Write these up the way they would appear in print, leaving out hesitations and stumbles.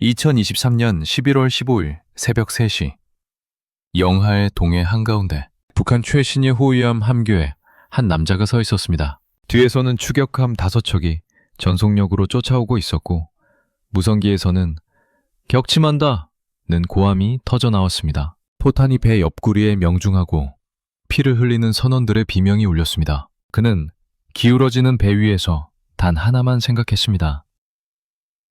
2023년 11월 15일 새벽 3시 영하의 동해 한가운데 북한 최신의 호위함 함교에 한 남자가 서 있었습니다. 뒤에서는 추격함 5척이 전속력으로 쫓아오고 있었고 무성기에서는 격침한다! 는 고함이 터져 나왔습니다. 포탄이 배 옆구리에 명중하고 피를 흘리는 선원들의 비명이 울렸습니다. 그는 기울어지는 배 위에서 단 하나만 생각했습니다.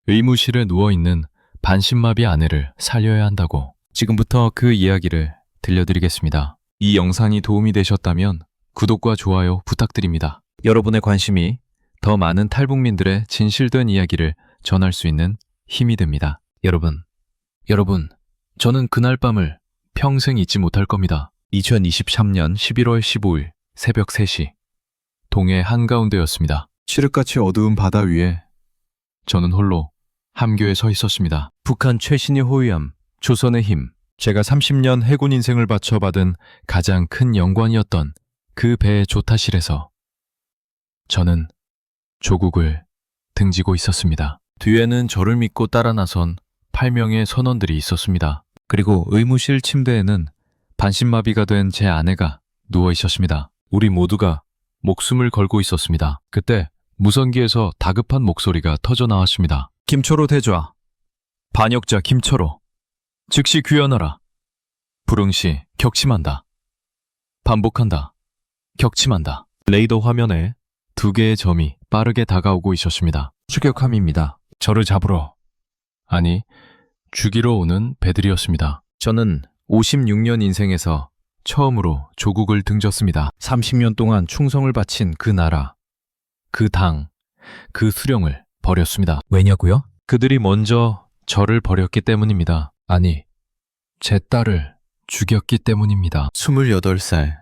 의무실에 누워있는 반신마비 아내를 살려야 한다고. 지금부터 그 이야기를 들려드리겠습니다. 이 영상이 도움이 되셨다면 구독과 좋아요 부탁드립니다. 여러분의 관심이 더 많은 탈북민들의 진실된 이야기를 전할 수 있는 힘이 됩니다. 여러분, 저는 그날 밤을 평생 잊지 못할 겁니다. 2023년 11월 15일 새벽 3시 동해 한가운데였습니다. 칠흑같이 어두운 바다 위에 저는 홀로 함교에 서 있었습니다. 북한 최신의 호위함 조선의 힘, 제가 30년 해군 인생을 바쳐 받은 가장 큰 영광이었던 그 배의 조타실에서 저는 조국을 등지고 있었습니다. 뒤에는 저를 믿고 따라 나선 8명의 선원들이 있었습니다. 그리고 의무실 침대에는 반신마비가 된 제 아내가 누워 있었습니다. 우리 모두가 목숨을 걸고 있었습니다. 그때 무선기에서 다급한 목소리가 터져 나왔습니다. 김초로 대좌, 반역자 김초로, 즉시 귀환하라. 불응시 격침한다. 반복한다. 격침한다. 레이더 화면에 2개의 점이 빠르게 다가오고 있었습니다. 추격함입니다. 저를 잡으러, 아니 죽이러 오는 배들이었습니다. 저는 56년 인생에서 처음으로 조국을 등졌습니다. 30년 동안 충성을 바친 그 나라, 그 당, 그 수령을 버렸습니다. 왜냐고요? 그들이 먼저 저를 버렸기 때문입니다. 아니, 제 딸을 죽였기 때문입니다. 28살,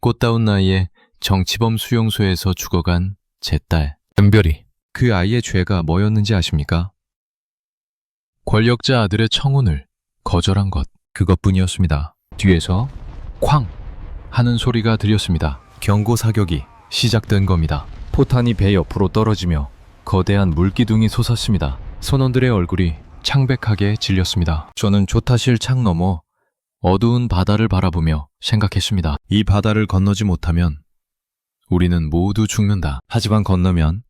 꽃다운 나이에 정치범 수용소에서 죽어간 제 딸, 은별이. 그 아이의 죄가 뭐였는지 아십니까? 권력자 아들의 청혼을 거절한 것, 그것뿐이었습니다. 뒤에서 쾅! 하는 소리가 들렸습니다. 경고 사격이 시작된 겁니다. 포탄이 배 옆으로 떨어지며 거대한 물기둥이 솟았습니다. 선원들의 얼굴이 창백하게 질렸습니다. 저는 조타실 창 너머 어두운 바다를 바라보며 생각했습니다. 이 바다를 건너지 못하면 우리는 모두 죽는다. 하지만 건너면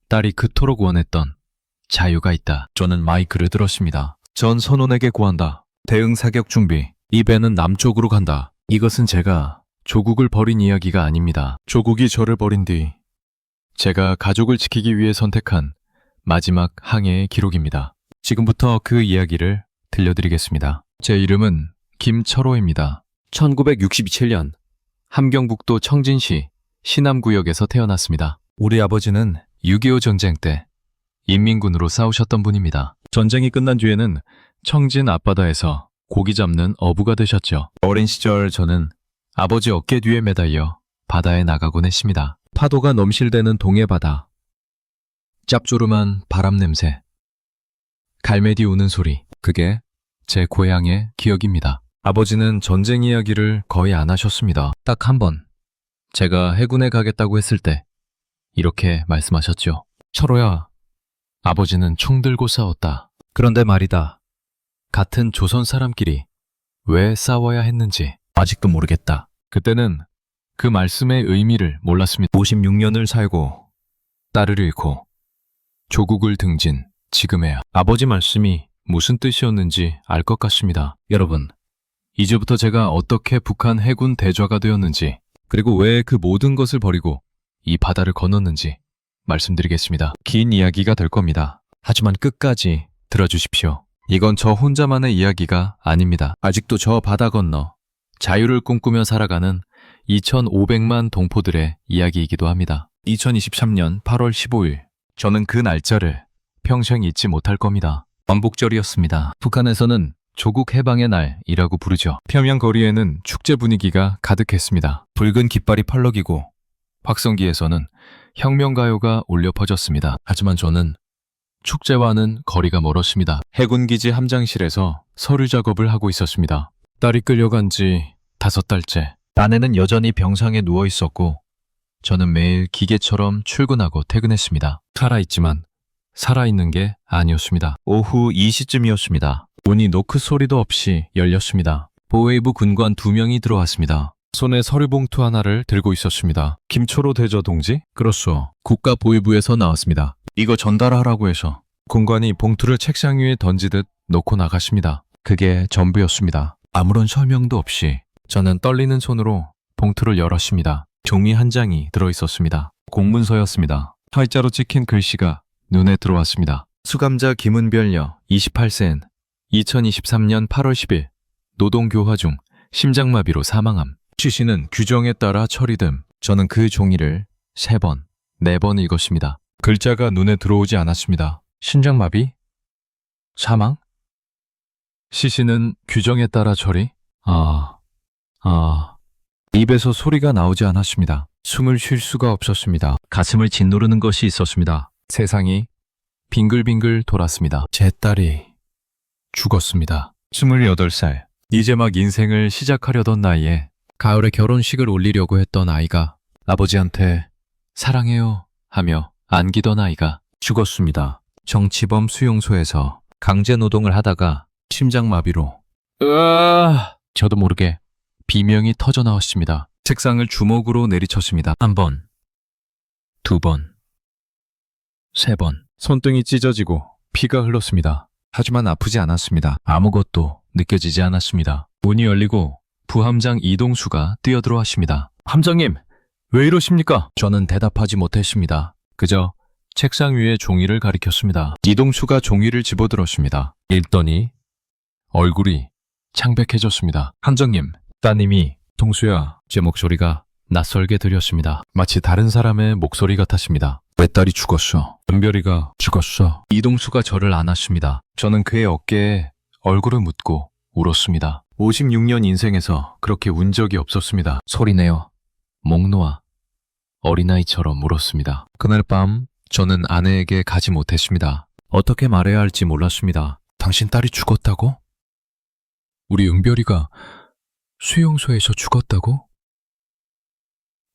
딸이 그토록 원했던 자유가 있다. 저는 마이크를 들었습니다. 전 선원에게 구한다. 대응 사격 준비. 이 배는 남쪽으로 간다. 이것은 제가 조국을 버린 이야기가 아닙니다. 조국이 저를 버린 뒤 제가 가족을 지키기 위해 선택한 마지막 항해의 기록입니다. 지금부터 그 이야기를 들려드리겠습니다. 제 이름은 김철호입니다. 1967년 함경북도 청진시 신암구역에서 태어났습니다. 우리 아버지는 6.25 전쟁 때 인민군으로 싸우셨던 분입니다. 전쟁이 끝난 뒤에는 청진 앞바다에서 고기 잡는 어부가 되셨죠. 어린 시절 저는 아버지 어깨 뒤에 매달려 바다에 나가곤 했습니다. 파도가 넘실대는 동해바다, 짭조름한 바람 냄새, 갈매기 우는 소리, 그게 제 고향의 기억입니다. 아버지는 전쟁 이야기를 거의 안 하셨습니다. 딱 한 번 제가 해군에 가겠다고 했을 때 이렇게 말씀하셨죠. 철호야, 아버지는 총 들고 싸웠다. 그런데 말이다. 같은 조선 사람끼리 왜 싸워야 했는지 아직도 모르겠다. 그때는 그 말씀의 의미를 몰랐습니다. 56년을 살고 딸을 잃고 조국을 등진 지금의 아버지 말씀이 무슨 뜻이었는지 알 것 같습니다. 여러분, 이제부터 제가 어떻게 북한 해군 대좌가 되었는지, 그리고 왜 그 모든 것을 버리고 이 바다를 건넜는지 말씀드리겠습니다. 긴 이야기가 될 겁니다. 하지만 끝까지 들어주십시오. 이건 저 혼자만의 이야기가 아닙니다. 아직도 저 바다 건너 자유를 꿈꾸며 살아가는 2,500만 동포들의 이야기이기도 합니다. 2023년 8월 15일, 저는 그 날짜를 평생 잊지 못할 겁니다. 광복절이었습니다. 북한에서는 조국 해방의 날이라고 부르죠. 평양 거리에는 축제 분위기가 가득했습니다. 붉은 깃발이 펄럭이고 확성기에서는 혁명가요가 울려 퍼졌습니다. 하지만 저는 축제와는 거리가 멀었습니다. 해군기지 함장실에서 서류 작업을 하고 있었습니다. 딸이 끌려간 지 5달째. 아내는 여전히 병상에 누워 있었고 저는 매일 기계처럼 출근하고 퇴근했습니다. 살아있지만 살아있는 게 아니었습니다. 오후 2시쯤이었습니다. 문이 노크 소리도 없이 열렸습니다. 보웨이브 군관 2명이 들어왔습니다. 손에 서류 봉투 하나를 들고 있었습니다. 김초로 대저 동지? 그렇소. 국가보위부에서 나왔습니다. 이거 전달하라고 해서. 군관이 봉투를 책상 위에 던지듯 놓고 나갔습니다. 그게 전부였습니다. 아무런 설명도 없이 저는 떨리는 손으로 봉투를 열었습니다. 종이 한 장이 들어있었습니다. 공문서였습니다. 활자로 찍힌 글씨가 눈에 들어왔습니다. 수감자 김은별여 28세엔 2023년 8월 10일 노동교화 중 심장마비로 사망함. 취시는 규정에 따라 처리됨. 저는 그 종이를 3번, 4번 읽었습니다. 글자가 눈에 들어오지 않았습니다. 심장마비? 사망? 시신은 규정에 따라 처리? 입에서 소리가 나오지 않았습니다. 숨을 쉴 수가 없었습니다. 가슴을 짓누르는 것이 있었습니다. 세상이 빙글빙글 돌았습니다. 제 딸이 죽었습니다. 28살. 이제 막 인생을 시작하려던 나이에 가을에 결혼식을 올리려고 했던 아이가 아버지한테 사랑해요 하며 안기던 아이가 죽었습니다. 정치범 수용소에서 강제노동을 하다가 심장마비로 저도 모르게 비명이 터져 나왔습니다. 책상을 주먹으로 내리쳤습니다. 1번, 2번, 3번. 손등이 찢어지고 피가 흘렀습니다. 하지만 아프지 않았습니다. 아무것도 느껴지지 않았습니다. 문이 열리고 부함장 이동수가 뛰어들어왔습니다. 함장님, 왜 이러십니까? 저는 대답하지 못했습니다. 그저 책상 위에 종이를 가리켰습니다. 이동수가 종이를 집어들었습니다. 읽더니 얼굴이 창백해졌습니다. 함장님, 따님이 동수야, 제 목소리가 낯설게 들렸습니다. 마치 다른 사람의 목소리 같았습니다. 왜 딸이 죽었어? 은별이가 죽었어. 이동수가 저를 안았습니다. 저는 그의 어깨에 얼굴을 묻고 울었습니다. 56년 인생에서 그렇게 운 적이 없었습니다. 소리내어 목 놓아 어린아이처럼 울었습니다. 그날 밤 저는 아내에게 가지 못했습니다. 어떻게 말해야 할지 몰랐습니다. 당신 딸이 죽었다고? 우리 은별이가 수용소에서 죽었다고?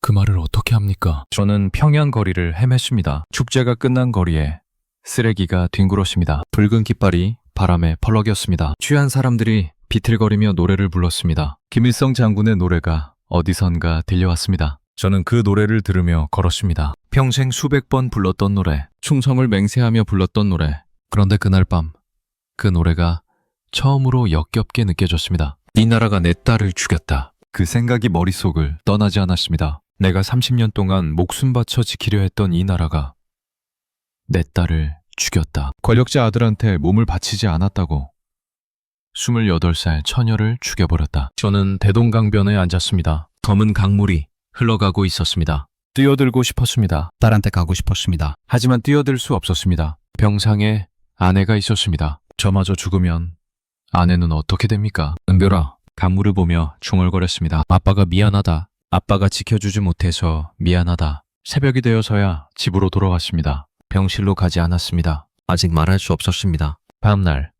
그 말을 어떻게 합니까? 저는 평양 거리를 헤맸습니다. 축제가 끝난 거리에 쓰레기가 뒹굴었습니다. 붉은 깃발이 바람에 펄럭였습니다. 취한 사람들이 비틀거리며 노래를 불렀습니다. 김일성 장군의 노래가 어디선가 들려왔습니다. 저는 그 노래를 들으며 걸었습니다. 평생 수백 번 불렀던 노래, 충성을 맹세하며 불렀던 노래. 그런데 그날 밤 그 노래가 처음으로 역겹게 느껴졌습니다. 이 나라가 내 딸을 죽였다. 그 생각이 머릿속을 떠나지 않았습니다. 내가 30년 동안 목숨 바쳐 지키려 했던 이 나라가 내 딸을 죽였다. 권력자 아들한테 몸을 바치지 않았다고 28살 처녀를 죽여버렸다. 저는 대동강변에 앉았습니다. 검은 강물이 흘러가고 있었습니다. 뛰어들고 싶었습니다. 딸한테 가고 싶었습니다. 하지만 뛰어들 수 없었습니다. 병상에 아내가 있었습니다. 저마저 죽으면 아내는 어떻게 됩니까? 은별아, 강물을 보며 중얼거렸습니다. 아빠가 미안하다. 아빠가 지켜주지 못해서 미안하다. 새벽이 되어서야 집으로 돌아왔습니다. 병실로 가지 않았습니다. 아직 말할 수 없었습니다. 다음날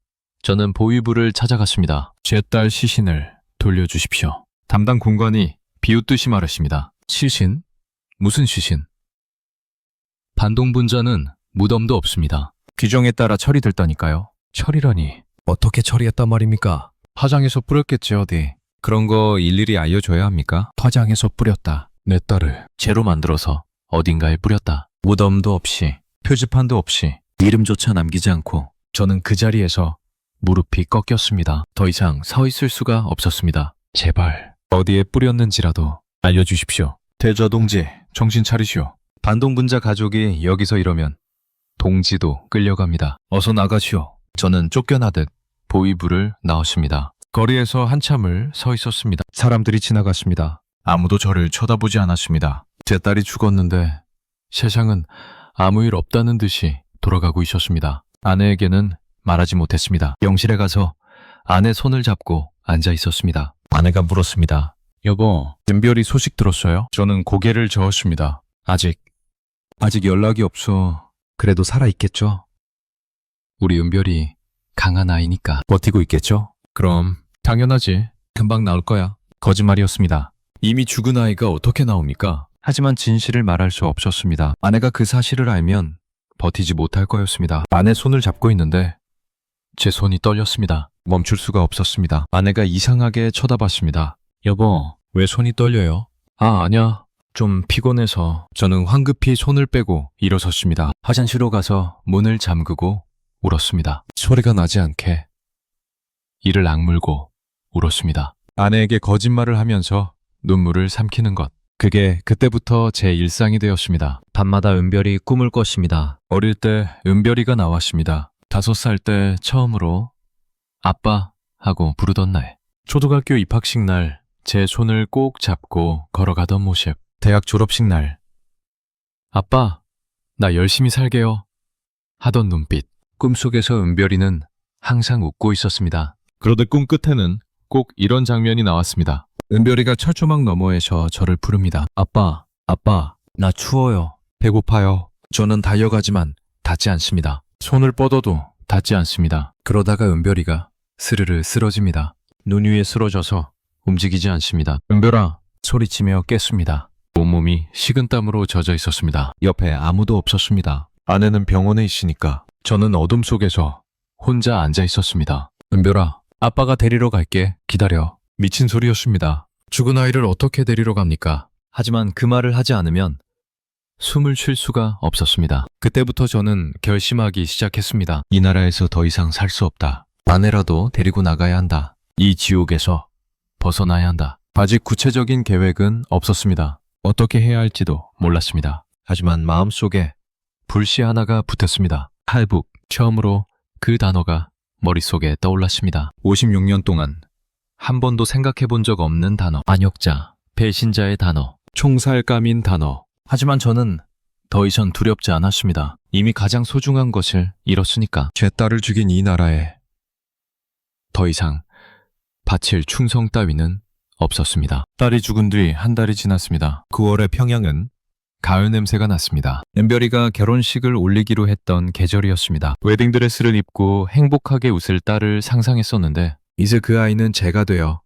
저는 보위부를 찾아갔습니다. 제 딸 시신을 돌려주십시오. 담당 군관이 비웃듯이 말했습니다. 시신? 무슨 시신? 반동분자는 무덤도 없습니다. 규정에 따라 처리됐다니까요. 처리라니 어떻게 처리했단 말입니까? 화장해서 뿌렸겠지 어디. 그런 거 일일이 알려줘야 합니까? 화장해서 뿌렸다. 내 딸을 재로 만들어서 어딘가에 뿌렸다. 무덤도 없이 표지판도 없이 이름조차 남기지 않고 저는 그 자리에서 무릎이 꺾였습니다. 더 이상 서 있을 수가 없었습니다. 제발 어디에 뿌렸는지라도 알려주십시오. 대저동지, 정신 차리시오. 반동분자 가족이 여기서 이러면 동지도 끌려갑니다. 어서 나가시오. 저는 쫓겨나듯 보위부를 나왔습니다. 거리에서 한참을 서 있었습니다. 사람들이 지나갔습니다. 아무도 저를 쳐다보지 않았습니다. 제 딸이 죽었는데 세상은 아무 일 없다는 듯이 돌아가고 있었습니다. 아내에게는 말하지 못했습니다. 병실에 가서 아내 손을 잡고 앉아 있었습니다. 아내가 물었습니다. 여보, 은별이 소식 들었어요? 저는 고개를 저었습니다. 아직 연락이 없어. 그래도 살아있겠죠? 우리 은별이 강한 아이니까 버티고 있겠죠? 그럼 당연하지. 금방 나올 거야. 거짓말이었습니다. 이미 죽은 아이가 어떻게 나옵니까? 하지만 진실을 말할 수 없었습니다. 아내가 그 사실을 알면 버티지 못할 거였습니다. 아내 손을 잡고 있는데 제 손이 떨렸습니다. 멈출 수가 없었습니다. 아내가 이상하게 쳐다봤습니다. 여보, 왜 손이 떨려요? 아니야. 좀 피곤해서. 저는 황급히 손을 빼고 일어섰습니다. 화장실로 가서 문을 잠그고 울었습니다. 소리가 나지 않게 이를 악물고 울었습니다. 아내에게 거짓말을 하면서 눈물을 삼키는 것. 그게 그때부터 제 일상이 되었습니다. 밤마다 은별이 꿈을 꿨습니다. 어릴 때 은별이가 나왔습니다. 5살 때 처음으로 아빠 하고 부르던 날. 초등학교 입학식 날 제 손을 꼭 잡고 걸어가던 모습. 대학 졸업식 날 아빠, 나 열심히 살게요 하던 눈빛. 꿈속에서 은별이는 항상 웃고 있었습니다. 그러다 꿈 끝에는 꼭 이런 장면이 나왔습니다. 은별이가 철조망 너머에서 저를 부릅니다. 아빠, 나 추워요. 배고파요. 저는 달려가지만 닿지 않습니다. 손을 뻗어도 닿지 않습니다. 그러다가 은별이가 스르르 쓰러집니다. 눈 위에 쓰러져서 움직이지 않습니다. 은별아, 소리치며 깼습니다. 온몸이 식은땀으로 젖어 있었습니다. 옆에 아무도 없었습니다. 아내는 병원에 있으니까 저는 어둠 속에서 혼자 앉아 있었습니다. 은별아, 아빠가 데리러 갈게. 기다려. 미친 소리였습니다. 죽은 아이를 어떻게 데리러 갑니까? 하지만 그 말을 하지 않으면 숨을 쉴 수가 없었습니다. 그때부터 저는 결심하기 시작했습니다. 이 나라에서 더 이상 살 수 없다. 아내라도 데리고 나가야 한다. 이 지옥에서 벗어나야 한다. 아직 구체적인 계획은 없었습니다. 어떻게 해야 할지도 몰랐습니다. 하지만 마음속에 불씨 하나가 붙었습니다. 탈북. 처음으로 그 단어가 머릿속에 떠올랐습니다. 56년 동안 한 번도 생각해 본 적 없는 단어. 반역자, 배신자의 단어, 총살감인 단어. 하지만 저는 더 이상 두렵지 않았습니다. 이미 가장 소중한 것을 잃었으니까. 제 딸을 죽인 이 나라에 더 이상 바칠 충성 따위는 없었습니다. 딸이 죽은 뒤 한 달이 지났습니다. 9월의 평양은 가을 냄새가 났습니다. 은별이가 결혼식을 올리기로 했던 계절이었습니다. 웨딩드레스를 입고 행복하게 웃을 딸을 상상했었는데 이제 그 아이는 제가 되어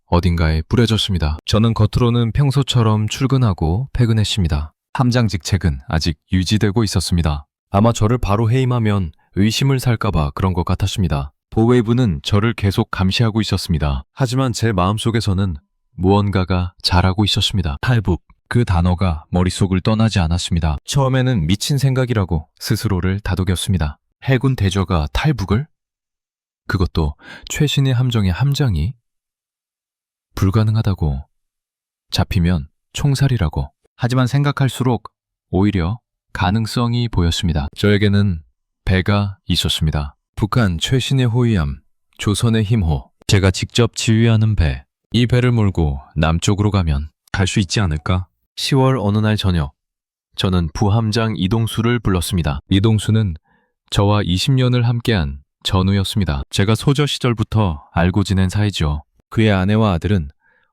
어딘가에 뿌려졌습니다. 저는 겉으로는 평소처럼 출근하고 퇴근했습니다. 함장직책은 아직 유지되고 있었습니다. 아마 저를 바로 해임하면 의심을 살까봐 그런 것 같았습니다. 보웨이브는 저를 계속 감시하고 있었습니다. 하지만 제 마음속에서는 무언가가 자라고 있었습니다. 탈북. 그 단어가 머릿속을 떠나지 않았습니다. 처음에는 미친 생각이라고 스스로를 다독였습니다. 해군 대저가 탈북을? 그것도 최신의 함정의 함장이? 불가능하다고. 잡히면 총살이라고. 하지만 생각할수록 오히려 가능성이 보였습니다. 저에게는 배가 있었습니다. 북한 최신의 호위함, 조선의 힘호. 제가 직접 지휘하는 배. 이 배를 몰고 남쪽으로 가면 갈 수 있지 않을까? 10월 어느 날 저녁, 저는 부함장 이동수를 불렀습니다. 이동수는 저와 20년을 함께한 전우였습니다. 제가 소저 시절부터 알고 지낸 사이죠. 그의 아내와 아들은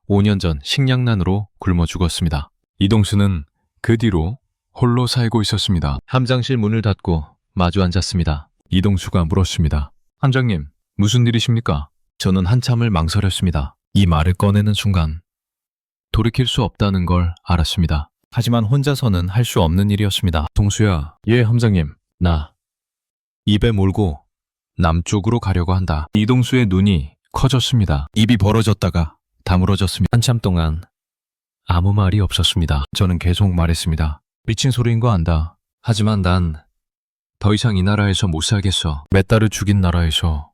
5년 전 식량난으로 굶어 죽었습니다. 이동수는 그 뒤로 홀로 살고 있었습니다. 함장실 문을 닫고 마주 앉았습니다. 이동수가 물었습니다. 함장님, 무슨 일이십니까? 저는 한참을 망설였습니다. 이 말을 꺼내는 순간 돌이킬 수 없다는 걸 알았습니다. 하지만 혼자서는 할 수 없는 일이었습니다. 동수야. 예, 함장님. 나 입에 몰고 남쪽으로 가려고 한다. 이동수의 눈이 커졌습니다. 입이 벌어졌다가 다물어졌습니다. 한참 동안 아무 말이 없었습니다. 저는 계속 말했습니다. 미친 소리인 거 안다. 하지만 난 더 이상 이 나라에서 못 살겠어. 몇 달을 죽인 나라에서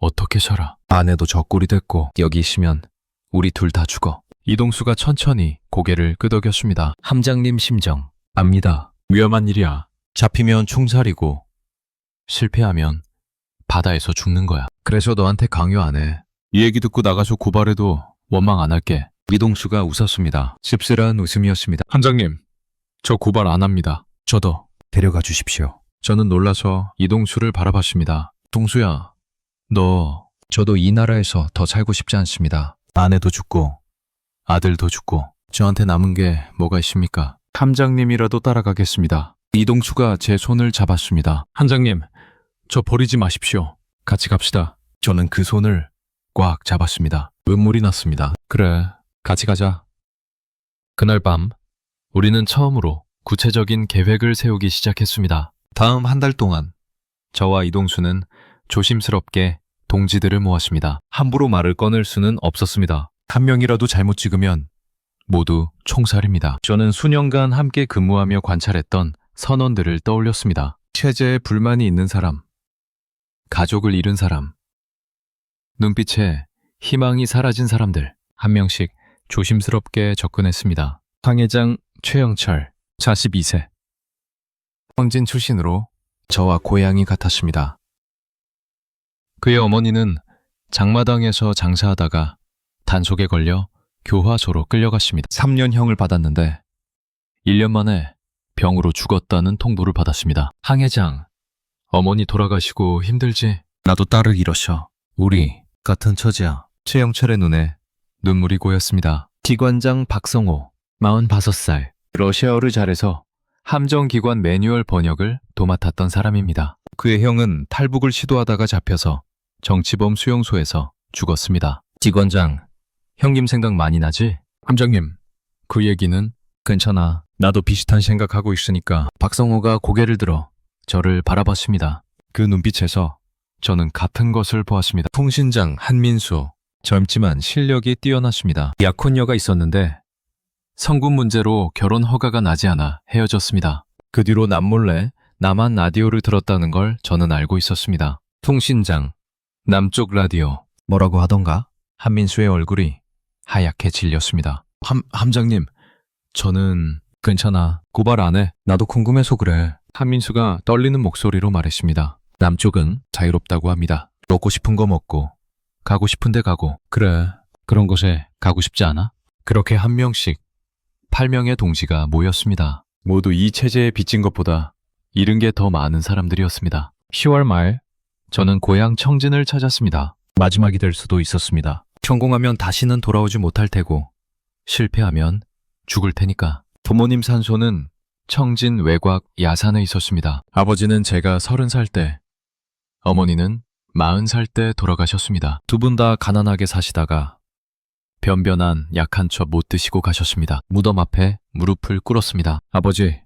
어떻게 살아? 아내도 저꼴이 됐고 여기 있으면 우리 둘 다 죽어. 이동수가 천천히 고개를 끄덕였습니다. 함장님 심정 압니다. 위험한 일이야. 잡히면 총살이고 실패하면 바다에서 죽는 거야. 그래서 너한테 강요 안 해. 이 얘기 듣고 나가서 고발해도 원망 안 할게. 이동수가 웃었습니다. 씁쓸한 웃음이었습니다. 함장님, 저 고발 안 합니다. 저도 데려가 주십시오. 저는 놀라서 이동수를 바라봤습니다. 동수야, 저도 이 나라에서 더 살고 싶지 않습니다. 아내도 죽고 아들도 죽고 저한테 남은 게 뭐가 있습니까? 함장님이라도 따라가겠습니다. 이동수가 제 손을 잡았습니다. 함장님, 저 버리지 마십시오. 같이 갑시다. 저는 그 손을 꽉 잡았습니다. 눈물이 났습니다. 그래, 같이 가자. 그날 밤, 우리는 처음으로 구체적인 계획을 세우기 시작했습니다. 다음 한 달 동안 저와 이동수는 조심스럽게 동지들을 모았습니다. 함부로 말을 꺼낼 수는 없었습니다. 한 명이라도 잘못 찍으면 모두 총살입니다. 저는 수년간 함께 근무하며 관찰했던 선원들을 떠올렸습니다. 체제에 불만이 있는 사람, 가족을 잃은 사람, 눈빛에 희망이 사라진 사람들, 한 명씩 조심스럽게 접근했습니다. 황 회장 최영철, 42세. 황진 출신으로 저와 고향이 같았습니다. 그의 어머니는 장마당에서 장사하다가 단속에 걸려 교화소로 끌려갔습니다. 3년형을 받았는데 1년 만에 병으로 죽었다는 통보를 받았습니다. 황 회장, 어머니 돌아가시고 힘들지? 나도 딸을 잃었어. 우리 같은 처지야. 최영철의 눈에 눈물이 고였습니다. 기관장 박성호, 45살. 러시아어를 잘해서 함정기관 매뉴얼 번역을 도맡았던 사람입니다. 그의 형은 탈북을 시도하다가 잡혀서 정치범 수용소에서 죽었습니다. 기관장, 형님 생각 많이 나지? 함장님, 그 얘기는 괜찮아. 나도 비슷한 생각하고 있으니까. 박성호가 고개를 들어 저를 바라봤습니다. 그 눈빛에서 저는 같은 것을 보았습니다. 통신장 한민수, 젊지만 실력이 뛰어났습니다. 약혼녀가 있었는데 성군 문제로 결혼 허가가 나지 않아 헤어졌습니다. 그 뒤로 남몰래 남한 라디오를 들었다는 걸 저는 알고 있었습니다. 통신장, 남쪽 라디오. 뭐라고 하던가? 한민수의 얼굴이 하얗게 질렸습니다. 함장님, 저는 괜찮아. 고발 안 해. 나도 궁금해서 그래. 한민수가 떨리는 목소리로 말했습니다. 남쪽은 자유롭다고 합니다. 먹고 싶은 거 먹고, 가고 싶은 데 가고. 그래, 그런 곳에 가고 싶지 않아? 그렇게 한 명씩 8명의 동지가 모였습니다. 모두 이 체제에 빚진 것보다 잃은 게 더 많은 사람들이었습니다. 10월 말, 저는 고향 청진을 찾았습니다. 마지막이 될 수도 있었습니다. 성공하면 다시는 돌아오지 못할 테고, 실패하면 죽을 테니까. 부모님 산소는 청진 외곽 야산에 있었습니다. 아버지는 제가 30살 때, 어머니는 40살 때 돌아가셨습니다. 두 분 다 가난하게 사시다가 변변한 약한 첩 못 드시고 가셨습니다. 무덤 앞에 무릎을 꿇었습니다. 아버지,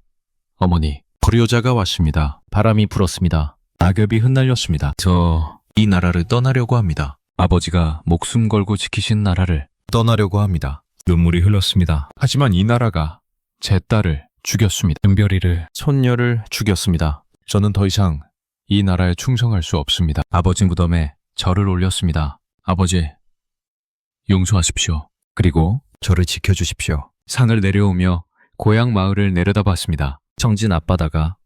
어머니, 불효자가 왔습니다. 바람이 불었습니다. 낙엽이 흩날렸습니다. 저 이 나라를 떠나려고 합니다. 아버지가 목숨 걸고 지키신 나라를 떠나려고 합니다. 눈물이 흘렀습니다. 하지만 이 나라가 제 딸을 죽였습니다. 은별이를, 손녀를 죽였습니다. 저는 더 이상 이 나라에 충성할 수 없습니다. 아버지 무덤에 절을 올렸습니다. 아버지, 용서하십시오. 그리고 저를 지켜주십시오. 산을 내려오며 고향 마을을 내려다봤습니다. 청진 앞바다가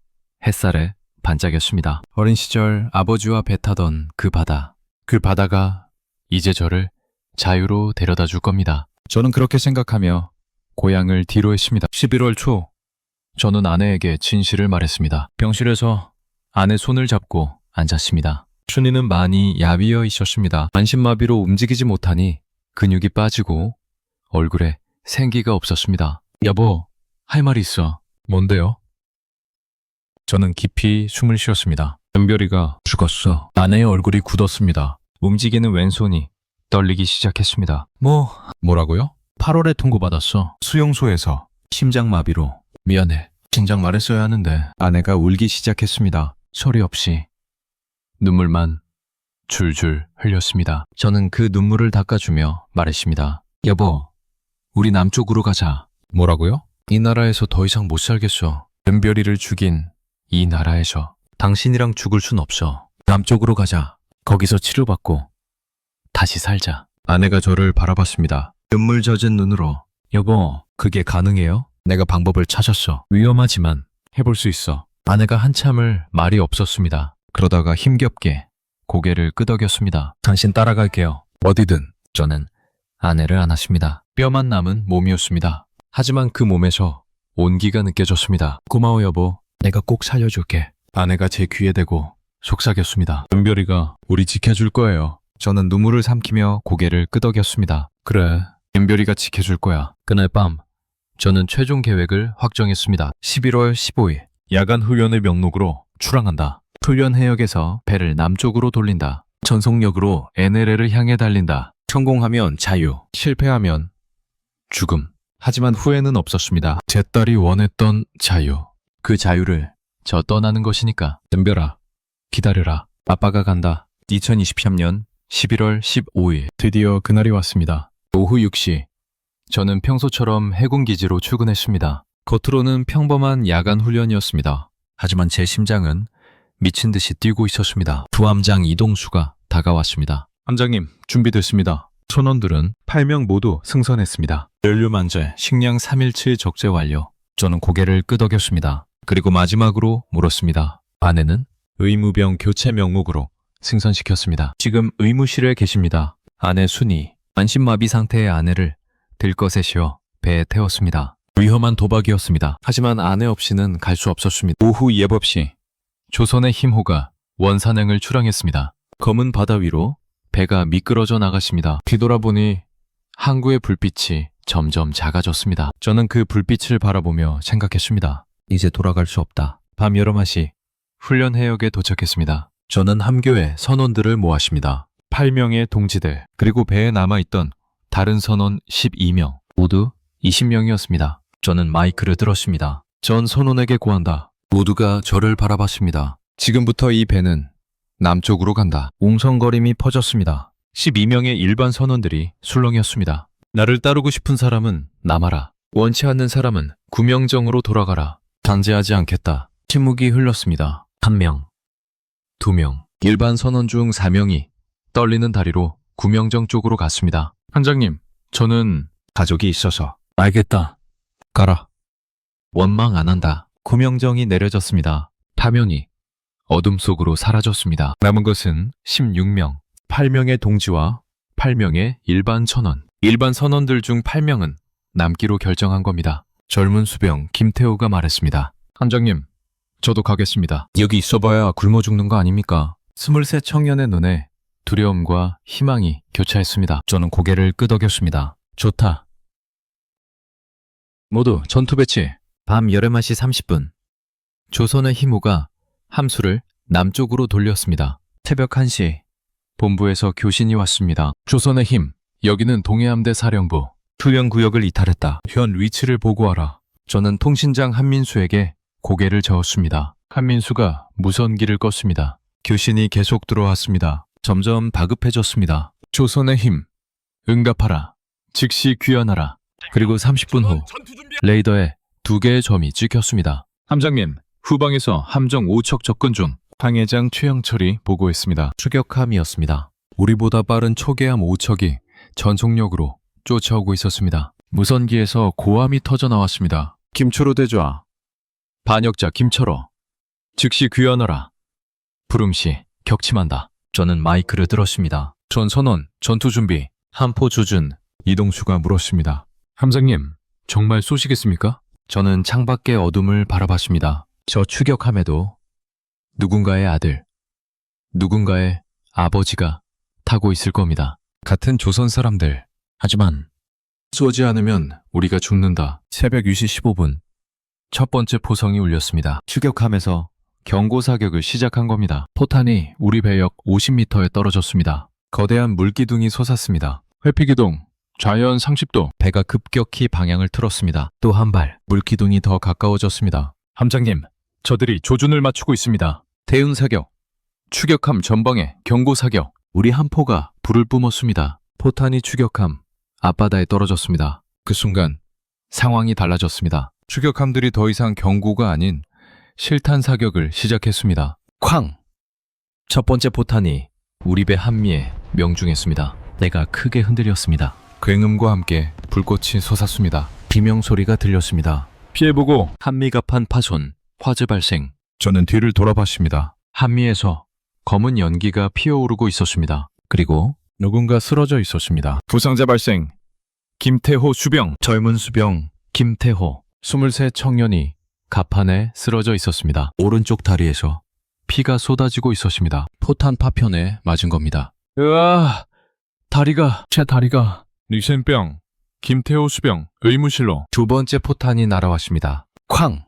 햇살에 반짝였습니다. 어린 시절 아버지와 배 타던 그 바다. 그 바다가 이제 저를 자유로 데려다 줄 겁니다. 저는 그렇게 생각하며 고향을 뒤로 했습니다. 11월 초, 저는 아내에게 진실을 말했습니다. 병실에서 아내 손을 잡고 앉았습니다. 춘희는 많이 야위어 있었습니다. 만신마비로 움직이지 못하니 근육이 빠지고 얼굴에 생기가 없었습니다. 여보, 할 말이 있어. 뭔데요? 저는 깊이 숨을 쉬었습니다. 은별이가 죽었어. 아내의 얼굴이 굳었습니다. 움직이는 왼손이 떨리기 시작했습니다. 뭐라고요? 8월에 통보받았어. 수용소에서 심장마비로. 미안해. 진작 말했어야 하는데. 아내가 울기 시작했습니다. 소리 없이 눈물만 줄줄 흘렸습니다. 저는 그 눈물을 닦아주며 말했습니다. 여보, 우리 남쪽으로 가자. 뭐라고요? 이 나라에서 더 이상 못 살겠어. 은별이를 죽인 이 나라에서 당신이랑 죽을 순 없어. 남쪽으로 가자. 거기서 치료받고 다시 살자. 아내가 저를 바라봤습니다. 눈물 젖은 눈으로. 여보, 그게 가능해요? 내가 방법을 찾았어. 위험하지만 해볼 수 있어. 아내가 한참을 말이 없었습니다. 그러다가 힘겹게 고개를 끄덕였습니다. 당신 따라갈게요. 어디든. 저는 아내를 안았습니다. 뼈만 남은 몸이었습니다. 하지만 그 몸에서 온기가 느껴졌습니다. 고마워 여보. 내가 꼭 살려줄게. 아내가 제 귀에 대고 속삭였습니다. 은별이가 우리 지켜줄 거예요. 저는 눈물을 삼키며 고개를 끄덕였습니다. 그래, 은별이가 지켜줄 거야. 그날 밤, 저는 최종 계획을 확정했습니다. 11월 15일, 야간 훈련의 명목으로 출항한다. 훈련 해역에서 배를 남쪽으로 돌린다. 전속력으로 NLL을 향해 달린다. 성공하면 자유, 실패하면 죽음. 하지만 후회는 없었습니다. 제 딸이 원했던 자유. 그 자유를 저 떠나는 것이니까. 덤벼라. 기다려라. 아빠가 간다. 2023년 11월 15일. 드디어 그날이 왔습니다. 오후 6시. 저는 평소처럼 해군기지로 출근했습니다. 겉으로는 평범한 야간 훈련이었습니다. 하지만 제 심장은 미친 듯이 뛰고 있었습니다. 부함장 이동수가 다가왔습니다. 함장님, 준비됐습니다. 선원들은 8명 모두 승선했습니다. 연료 만재, 식량 3일치 적재 완료. 저는 고개를 끄덕였습니다. 그리고 마지막으로 물었습니다. 아내는? 의무병 교체 명목으로 승선시켰습니다. 지금 의무실에 계십니다. 아내 순이, 만신마비 상태의 아내를 들것에 씌워 배에 태웠습니다. 위험한 도박이었습니다. 하지만 아내 없이는 갈 수 없었습니다. 오후 예법 시 조선의 힘호가 원산행을 출항했습니다. 검은 바다 위로 배가 미끄러져 나갔습니다. 뒤돌아보니 항구의 불빛이 점점 작아졌습니다. 저는 그 불빛을 바라보며 생각했습니다. 이제 돌아갈 수 없다. 밤 11시 훈련 해역에 도착했습니다. 저는 함교의 선원들을 모았습니다. 8명의 동지들, 그리고 배에 남아있던 다른 선원 12명, 모두 20명이었습니다. 저는 마이크를 들었습니다. 전 선원에게 고한다. 모두가 저를 바라봤습니다. 지금부터 이 배는 남쪽으로 간다. 웅성거림이 퍼졌습니다. 12명의 일반 선원들이 술렁이었습니다. 나를 따르고 싶은 사람은 남아라. 원치 않는 사람은 구명정으로 돌아가라. 단죄하지 않겠다. 침묵이 흘렀습니다. 1명, 2명, 일반 선원 중 4명이 떨리는 다리로 구명정 쪽으로 갔습니다. 한장님, 저는 가족이 있어서. 알겠다. 가라. 원망 안 한다. 구명정이 내려졌습니다. 파명이 어둠 속으로 사라졌습니다. 남은 것은 16명, 8명의 동지와 8명의 일반 선원. 일반 선원들 중 8명은 남기로 결정한 겁니다. 젊은 수병 김태호가 말했습니다. 한장님, 저도 가겠습니다. 여기 있어봐야 굶어 죽는 거 아닙니까? 23 청년의 눈에 두려움과 희망이 교차했습니다. 저는 고개를 끄덕였습니다. 좋다. 모두 전투 배치. 밤 11시 30분. 조선의 힘호가 함수를 남쪽으로 돌렸습니다. 새벽 1시. 본부에서 교신이 왔습니다. 조선의 힘, 여기는 동해함대 사령부. 투영구역을 이탈했다. 현 위치를 보고하라. 저는 통신장 한민수에게 고개를 저었습니다. 한민수가 무선기를 껐습니다. 교신이 계속 들어왔습니다. 점점 다급해졌습니다. 조선의 힘, 응답하라. 즉시 귀환하라. 그리고 30분 후 레이더에 2개의 점이 찍혔습니다. 함장님, 후방에서 함정 5척 접근 중. 항해장 최영철이 보고했습니다. 추격함이었습니다. 우리보다 빠른 초계함 5척이 전속력으로 쫓아오고 있었습니다. 무선기에서 고함이 터져 나왔습니다. 김초로 대좌, 반역자 김철호, 즉시 귀환하라. 부름시 격침한다. 저는 마이크를 들었습니다. 전선원, 전투 준비. 함포 주준, 이동수가 물었습니다. 함장님, 정말 쏘시겠습니까? 저는 창밖의 어둠을 바라봤습니다. 저 추격함에도 누군가의 아들, 누군가의 아버지가 타고 있을 겁니다. 같은 조선 사람들. 하지만 쏘지 않으면 우리가 죽는다. 새벽 2시 15분. 첫 번째 포성이 울렸습니다. 추격함에서 경고 사격을 시작한 겁니다. 포탄이 우리 배역 50m에 떨어졌습니다. 거대한 물기둥이 솟았습니다. 회피기동, 좌연 30도. 배가 급격히 방향을 틀었습니다. 또 한 발, 물기둥이 더 가까워졌습니다. 함장님, 저들이 조준을 맞추고 있습니다. 대응 사격, 추격함 전방에 경고 사격. 우리 함포가 불을 뿜었습니다. 포탄이 추격함 앞바다에 떨어졌습니다. 그 순간 상황이 달라졌습니다. 추격함들이 더 이상 경고가 아닌 실탄 사격을 시작했습니다. 쾅! 첫 번째 포탄이 우리 배 한미에 명중했습니다. 내가 크게 흔들렸습니다. 굉음과 함께 불꽃이 솟았습니다. 비명소리가 들렸습니다. 피해보고. 한미갑판 파손, 화재 발생. 저는 뒤를 돌아봤습니다. 한미에서 검은 연기가 피어오르고 있었습니다. 그리고 누군가 쓰러져 있었습니다. 부상자 발생. 김태호 수병. 젊은 수병 김태호. 23 청년이 갑판에 쓰러져 있었습니다. 오른쪽 다리에서 피가 쏟아지고 있었습니다. 포탄 파편에 맞은 겁니다. 으아! 제 다리가. 리센병 김태호 수병 의무실로. 두 번째 포탄이 날아왔습니다. 쾅!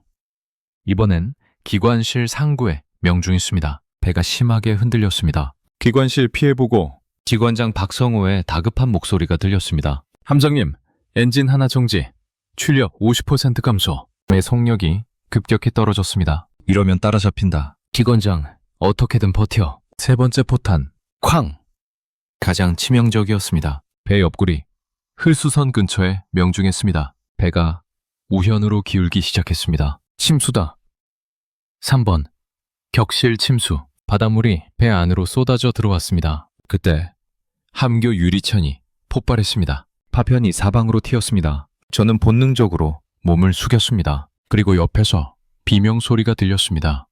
이번엔 기관실 상구에 명중했습니다. 배가 심하게 흔들렸습니다. 기관실 피해보고. 기관장 박성호의 다급한 목소리가 들렸습니다. 함장님, 엔진 하나 정지. 출력 50% 감소. 배 속력이 급격히 떨어졌습니다. 이러면 따라잡힌다. 기관장, 어떻게든 버텨. 세 번째 포탄, 쾅! 가장 치명적이었습니다. 배 옆구리, 흘수선 근처에 명중했습니다. 배가 우현으로 기울기 시작했습니다. 침수다. 3번, 격실 침수. 바닷물이 배 안으로 쏟아져 들어왔습니다. 그때 함교 유리천이 폭발했습니다. 파편이 사방으로 튀었습니다. 저는 본능적으로 몸을 숙였습니다. 그리고 옆에서 비명 소리가 들렸습니다.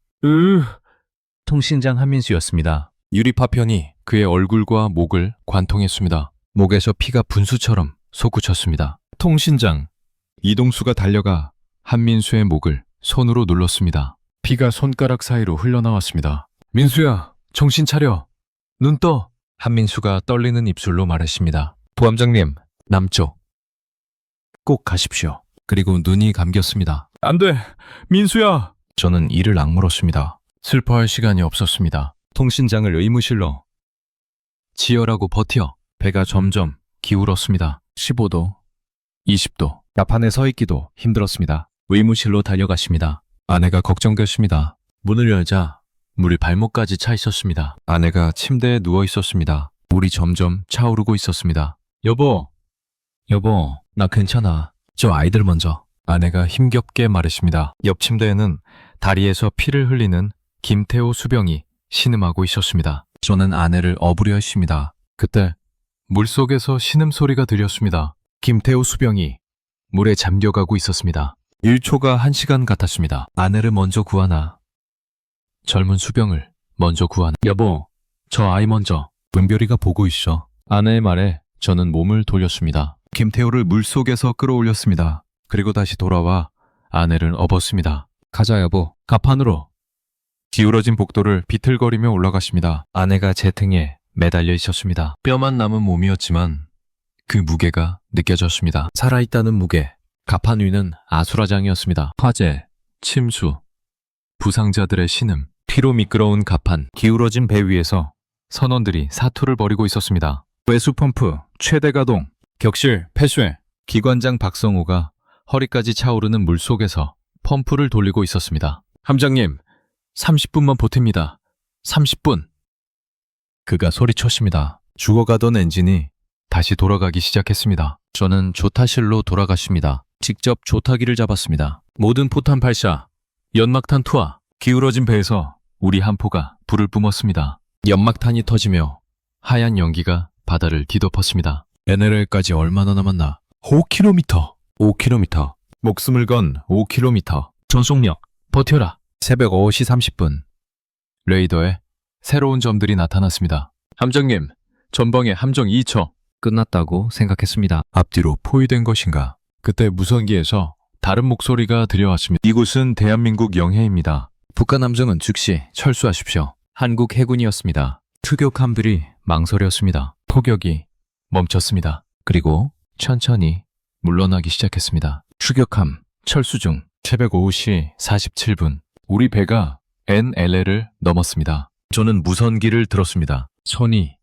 통신장 한민수였습니다. 유리 파편이 그의 얼굴과 목을 관통했습니다. 목에서 피가 분수처럼 솟구쳤습니다. 통신장, 이동수가 달려가 한민수의 목을 손으로 눌렀습니다. 피가 손가락 사이로 흘러나왔습니다. 민수야, 정신 차려. 눈 떠. 한민수가 떨리는 입술로 말했습니다. 부함장님, 남쪽. 꼭 가십시오. 그리고 눈이 감겼습니다. 안 돼, 민수야. 저는 이를 악물었습니다. 슬퍼할 시간이 없었습니다. 통신장을 의무실로. 지혈하고 버텨. 배가 점점 기울었습니다. 15도, 20도. 나판에 서 있기도 힘들었습니다. 의무실로 달려갔습니다. 아내가 걱정됐습니다. 문을 열자 물이 발목까지 차 있었습니다. 아내가 침대에 누워 있었습니다. 물이 점점 차오르고 있었습니다. 여보, 나 괜찮아. 저 아이들 먼저. 아내가 힘겹게 말했습니다. 옆 침대에는 다리에서 피를 흘리는 김태호 수병이 신음하고 있었습니다. 저는 아내를 업으려 했습니다. 그때 물속에서 신음소리가 들렸습니다. 김태호 수병이 물에 잠겨가고 있었습니다. 1초가 1시간 같았습니다. 아내를 먼저 구하나. 젊은 수병을 먼저 구하나. 여보, 저 아이 먼저. 은별이가 보고 있어. 아내의 말에 저는 몸을 돌렸습니다. 김태호를 물속에서 끌어올렸습니다. 그리고 다시 돌아와 아내를 업었습니다. 가자 여보, 갑판으로. 기울어진 복도를 비틀거리며 올라갔습니다. 아내가 제 등에 매달려 있었습니다. 뼈만 남은 몸이었지만 그 무게가 느껴졌습니다. 살아있다는 무게. 갑판 위는 아수라장이었습니다. 화재, 침수, 부상자들의 신음, 피로 미끄러운 갑판, 기울어진 배 위에서 선원들이 사투를 벌이고 있었습니다. 외수펌프, 최대 가동, 격실, 폐쇄. 기관장 박성호가 허리까지 차오르는 물속에서 펌프를 돌리고 있었습니다. 함장님, 30분만 버팁니다. 30분. 그가 소리쳤습니다. 죽어가던 엔진이 다시 돌아가기 시작했습니다. 저는 조타실로 돌아갔습니다. 직접 조타기를 잡았습니다. 모든 포탄 발사, 연막탄 투하. 기울어진 배에서 우리 함포가 불을 뿜었습니다. 연막탄이 터지며 하얀 연기가 바다를 뒤덮었습니다. NLL까지 얼마나 남았나? 5km. 5km. 목숨을 건 5km. 전속력. 버텨라. 새벽 5시 30분. 레이더에 새로운 점들이 나타났습니다. 함장님, 전방에 함정 2처. 끝났다고 생각했습니다. 앞뒤로 포위된 것인가? 그때 무선기에서 다른 목소리가 들려왔습니다. 이곳은 대한민국 영해입니다. 북한 함정은 즉시 철수하십시오. 한국 해군이었습니다. 추격함들이 망설였습니다. 포격이 멈췄습니다. 그리고 천천히 물러나기 시작했습니다. 추격함 철수 중. 새벽 5시 47분. 우리 배가 NLL을 넘었습니다. 저는 무선기를 들었습니다. 손이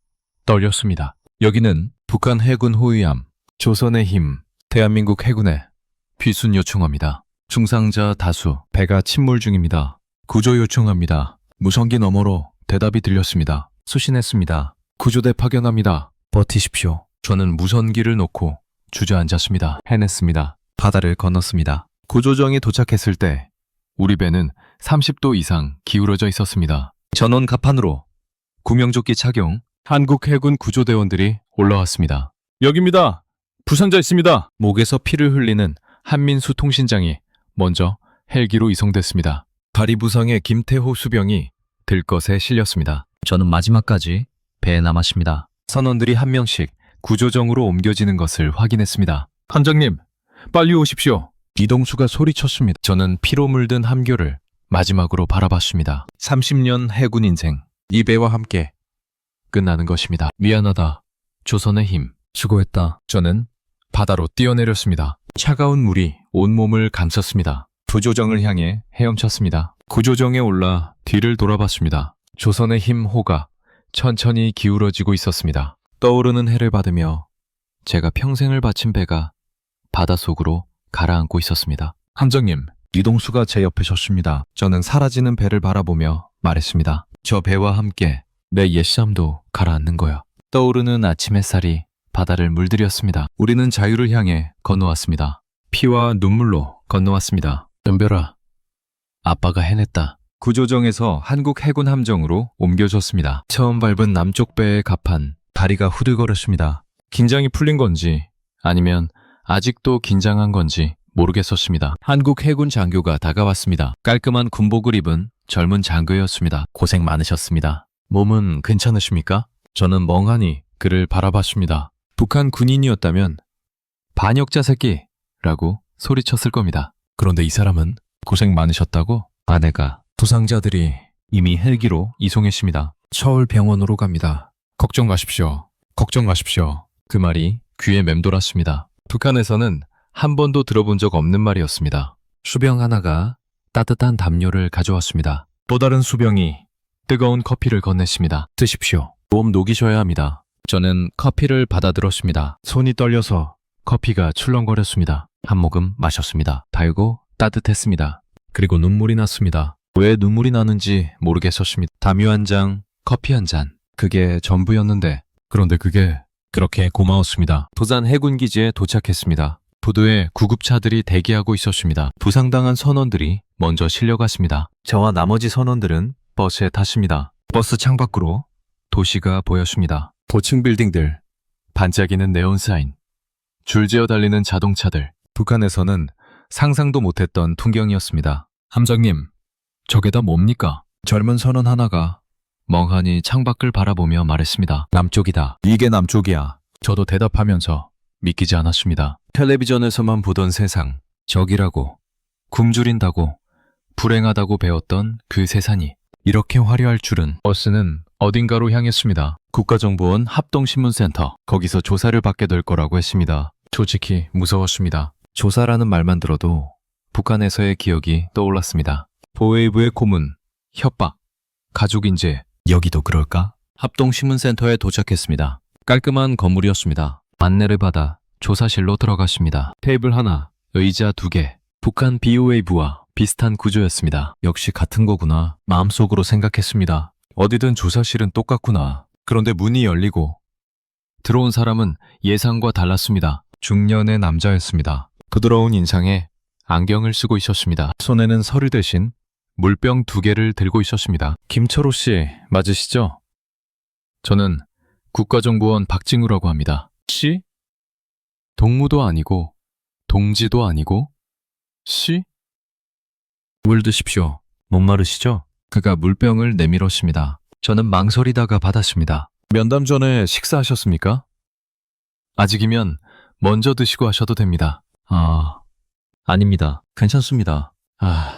떨렸습니다. 여기는 북한 해군 호위함, 조선의 힘, 대한민국 해군의 귀순 요청합니다. 중상자 다수, 배가 침몰 중입니다. 구조 요청합니다. 무선기 너머로 대답이 들렸습니다. 수신했습니다. 구조대 파견합니다. 버티십시오. 저는 무선기를 놓고 주저앉았습니다. 해냈습니다. 바다를 건넜습니다. 구조정이 도착했을 때 우리 배는 30도 이상 기울어져 있었습니다. 전원 갑판으로 구명조끼 착용, 한국 해군 구조대원들이 올라왔습니다. 여기입니다. 부상자 있습니다. 목에서 피를 흘리는 한민수 통신장이 먼저 헬기로 이송됐습니다. 다리 부상의 김태호 수병이 들것에 실렸습니다. 저는 마지막까지 배에 남았습니다. 선원들이 한 명씩 구조정으로 옮겨지는 것을 확인했습니다. 함장님, 빨리 오십시오. 이동수가 소리쳤습니다. 저는 피로 물든 함교를 마지막으로 바라봤습니다. 30년 해군 인생, 이 배와 함께 끝나는 것입니다. 미안하다. 조선의 힘, 수고했다. 저는 바다로 뛰어내렸습니다. 차가운 물이 온몸을 감쌌습니다. 구조정을 향해 헤엄쳤습니다. 구조정에 올라 뒤를 돌아봤습니다. 조선의 힘 호가 천천히 기울어지고 있었습니다. 떠오르는 해를 받으며 제가 평생을 바친 배가 바닷속으로 가라앉고 있었습니다. 함장님, 이동수가 제 옆에 섰습니다. 저는 사라지는 배를 바라보며 말했습니다. 저 배와 함께 내 옛삶도 가라앉는 거야. 떠오르는 아침 햇살이 바다를 물들였습니다. 우리는 자유를 향해 건너왔습니다. 피와 눈물로 건너왔습니다. 은별아, 아빠가 해냈다. 구조정에서 한국 해군 함정으로 옮겨졌습니다. 처음 밟은 남쪽 배의 갑판, 다리가 후들거렸습니다. 긴장이 풀린 건지 아니면 아직도 긴장한 건지 모르겠었습니다. 한국 해군 장교가 다가왔습니다. 깔끔한 군복을 입은 젊은 장교였습니다. 고생 많으셨습니다. 몸은 괜찮으십니까? 저는 멍하니 그를 바라봤습니다. 북한 군인이었다면 반역자 새끼라고 소리쳤을 겁니다. 그런데 이 사람은 고생 많으셨다고? 아내가 부상자들이 이미 헬기로 이송했습니다. 서울 병원으로 갑니다. 걱정 마십시오. 걱정 마십시오. 그 말이 귀에 맴돌았습니다. 북한에서는 한 번도 들어본 적 없는 말이었습니다. 수병 하나가 따뜻한 담요를 가져왔습니다. 또 다른 수병이 뜨거운 커피를 건넸습니다. 드십시오. 몸 녹이셔야 합니다. 저는 커피를 받아들었습니다. 손이 떨려서 커피가 출렁거렸습니다. 한 모금 마셨습니다. 달고 따뜻했습니다. 그리고 눈물이 났습니다. 왜 눈물이 나는지 모르겠었습니다. 담요 한 장, 커피 한 잔. 그게 전부였는데, 그런데 그게 그렇게 고마웠습니다. 부산 해군기지에 도착했습니다. 부두에 구급차들이 대기하고 있었습니다. 부상당한 선원들이 먼저 실려갔습니다. 저와 나머지 선원들은 버스에 탔습니다. 버스 창밖으로 도시가 보였습니다. 고층 빌딩들, 반짝이는 네온사인, 줄지어 달리는 자동차들. 북한에서는 상상도 못했던 풍경이었습니다. 함장님, 저게 다 뭡니까? 젊은 선원 하나가 멍하니 창밖을 바라보며 말했습니다. 남쪽이다. 이게 남쪽이야. 저도 대답하면서 믿기지 않았습니다. 텔레비전에서만 보던 세상, 적이라고, 굶주린다고, 불행하다고 배웠던 그 세상이 이렇게 화려할 줄은. 버스는 어딘가로 향했습니다. 국가정보원 합동신문센터. 거기서 조사를 받게 될 거라고 했습니다. 솔직히 무서웠습니다. 조사라는 말만 들어도 북한에서의 기억이 떠올랐습니다. 보웨이브의 고문, 협박, 가족인재. 여기도 그럴까? 합동신문센터에 도착했습니다. 깔끔한 건물이었습니다. 안내를 받아 조사실로 들어갔습니다. 테이블 하나, 의자 2개. 북한 비오웨이브와 비슷한 구조였습니다. 역시 같은 거구나. 마음속으로 생각했습니다. 어디든 조사실은 똑같구나. 그런데 문이 열리고 들어온 사람은 예상과 달랐습니다. 중년의 남자였습니다. 부드러운 인상에 안경을 쓰고 있었습니다. 손에는 서류 대신 물병 2개를 들고 있었습니다. 김철호 씨 맞으시죠? 저는 국가정보원 박징우라고 합니다. 씨? 동무도 아니고 동지도 아니고 씨? 물 드십시오. 목마르시죠? 그가 물병을 내밀었습니다. 저는 망설이다가 받았습니다. 면담 전에 식사하셨습니까? 아직이면 먼저 드시고 하셔도 됩니다. 아닙니다. 괜찮습니다.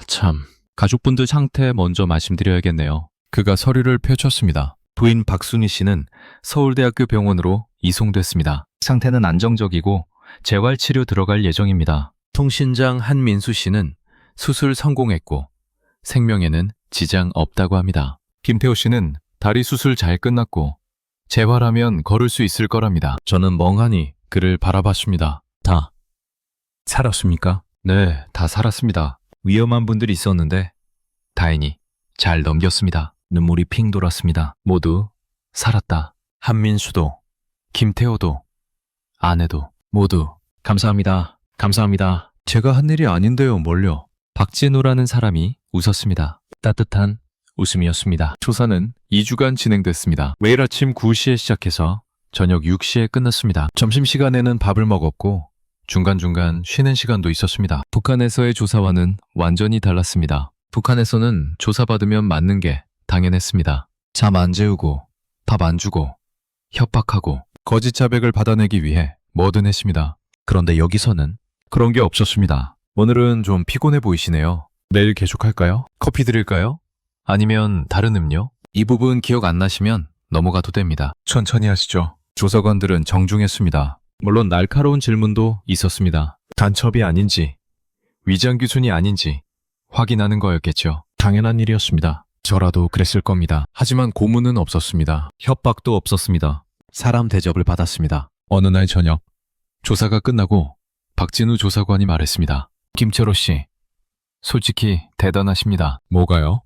참. 가족분들 상태 먼저 말씀드려야겠네요. 그가 서류를 펼쳤습니다. 부인 박순희 씨는 서울대학교 병원으로 이송됐습니다. 상태는 안정적이고 재활치료 들어갈 예정입니다. 통신장 한민수 씨는 수술 성공했고 생명에는 지장 없다고 합니다. 김태호 씨는 다리 수술 잘 끝났고 재활하면 걸을 수 있을 거랍니다. 저는 멍하니 그를 바라봤습니다. 다 살았습니까? 네, 다 살았습니다. 위험한 분들이 있었는데 다행히 잘 넘겼습니다. 눈물이 핑 돌았습니다. 모두 살았다. 한민수도, 김태호도, 아내도 모두 감사합니다. 감사합니다. 제가 한 일이 아닌데요, 뭘요? 박진우라는 사람이 웃었습니다. 따뜻한 웃음이었습니다. 조사는 2주간 진행됐습니다. 매일 아침 9시에 시작해서 저녁 6시에 끝났습니다. 점심시간에는 밥을 먹었고 중간중간 쉬는 시간도 있었습니다. 북한에서의 조사와는 완전히 달랐습니다. 북한에서는 조사받으면 맞는 게 당연했습니다. 잠 안 재우고 밥 안 주고 협박하고 거짓 자백을 받아내기 위해 뭐든 했습니다. 그런데 여기서는 그런 게 없었습니다. 오늘은 좀 피곤해 보이시네요. 내일 계속할까요? 커피 드릴까요? 아니면 다른 음료? 이 부분 기억 안 나시면 넘어가도 됩니다. 천천히 하시죠. 조사관들은 정중했습니다. 물론 날카로운 질문도 있었습니다. 간첩이 아닌지, 위장 기순이 아닌지 확인하는 거였겠죠. 당연한 일이었습니다. 저라도 그랬을 겁니다. 하지만 고문은 없었습니다. 협박도 없었습니다. 사람 대접을 받았습니다. 어느 날 저녁, 조사가 끝나고 박진우 조사관이 말했습니다. 김철호 씨, 솔직히 대단하십니다. 뭐가요?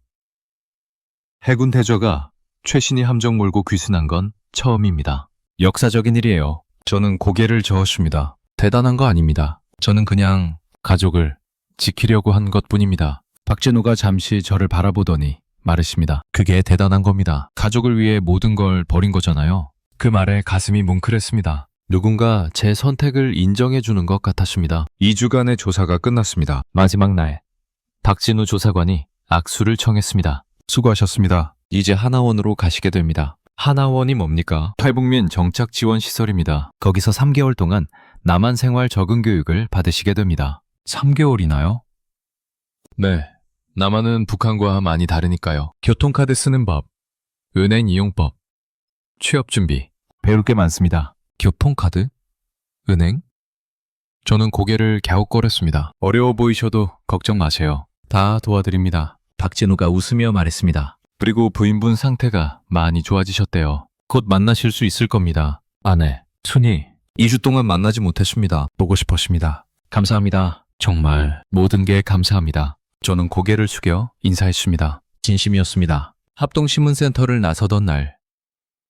해군 대저가 최신의 함정 몰고 귀순한 건 처음입니다. 역사적인 일이에요. 저는 고개를 저었습니다. 대단한 거 아닙니다. 저는 그냥 가족을 지키려고 한 것뿐입니다. 박진우가 잠시 저를 바라보더니 말했습니다. 그게 대단한 겁니다. 가족을 위해 모든 걸 버린 거잖아요. 그 말에 가슴이 뭉클했습니다. 누군가 제 선택을 인정해 주는 것 같았습니다. 2주간의 조사가 끝났습니다. 마지막 날, 박진우 조사관이 악수를 청했습니다. 수고하셨습니다. 이제 하나원으로 가시게 됩니다. 하나원이 뭡니까? 탈북민 정착 지원 시설입니다. 거기서 3개월 동안 남한 생활 적응 교육을 받으시게 됩니다. 3개월이나요? 네. 남한은 북한과 많이 다르니까요. 교통카드 쓰는 법, 은행 이용법, 취업 준비, 배울 게 많습니다. 교통카드? 은행? 저는 고개를 갸웃거렸습니다. 어려워 보이셔도 걱정 마세요. 다 도와드립니다. 박진우가 웃으며 말했습니다. 그리고 부인분 상태가 많이 좋아지셨대요. 곧 만나실 수 있을 겁니다. 아내, 순이, 2주 동안 만나지 못했습니다. 보고 싶었습니다. 감사합니다. 정말 모든 게 감사합니다. 저는 고개를 숙여 인사했습니다. 진심이었습니다. 합동신문센터를 나서던 날,